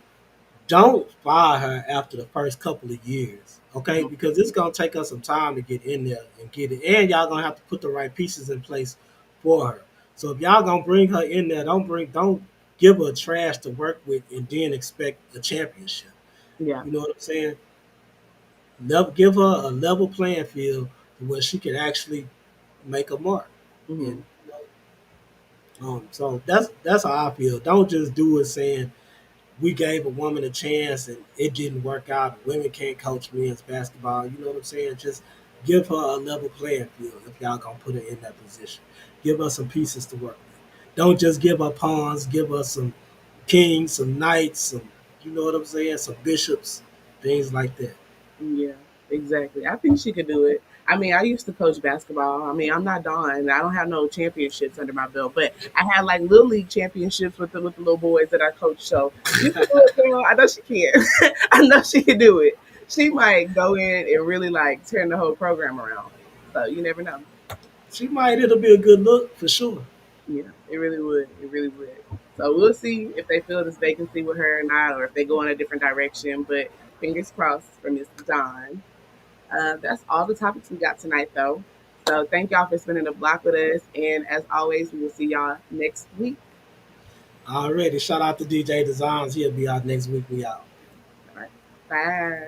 don't fire her after the first couple of years, okay? Because it's gonna take us some time to get in there and get it, and y'all gonna have to put the right pieces in place for her. So if y'all gonna bring her in there, don't give her trash to work with and then expect a championship. Yeah. You know what I'm saying? Give her a level playing field where she can actually make a mark. Mm-hmm. So that's how I feel. Don't just do it saying we gave a woman a chance and it didn't work out. Women can't coach men's basketball. You know what I'm saying? Just give her a level playing field if y'all gonna put her in that position. Give her some pieces to work with. Don't just give her pawns. Give her some kings, some knights, some, you know what I'm saying, some bishops, things like that. Yeah, exactly. I think she could do it. I mean, I used to coach basketball. I mean, I'm not Dawn. I don't have no championships under my belt, but I had like little league championships with the little boys that I coached. So you can do it, girl. I know she can. I know she can do it. She might go in and really like turn the whole program around. So you never know. She might. It'll be a good look for sure. Yeah, it really would. It really would. So we'll see if they fill this vacancy with her or not, or if they go in a different direction. But fingers crossed for Miss Dawn. That's all the topics we got tonight, though. So thank y'all for spending the block with us. And as always, we will see y'all next week. Already. Shout out to DJ Designs. He'll be out next week. We out. All right. Bye.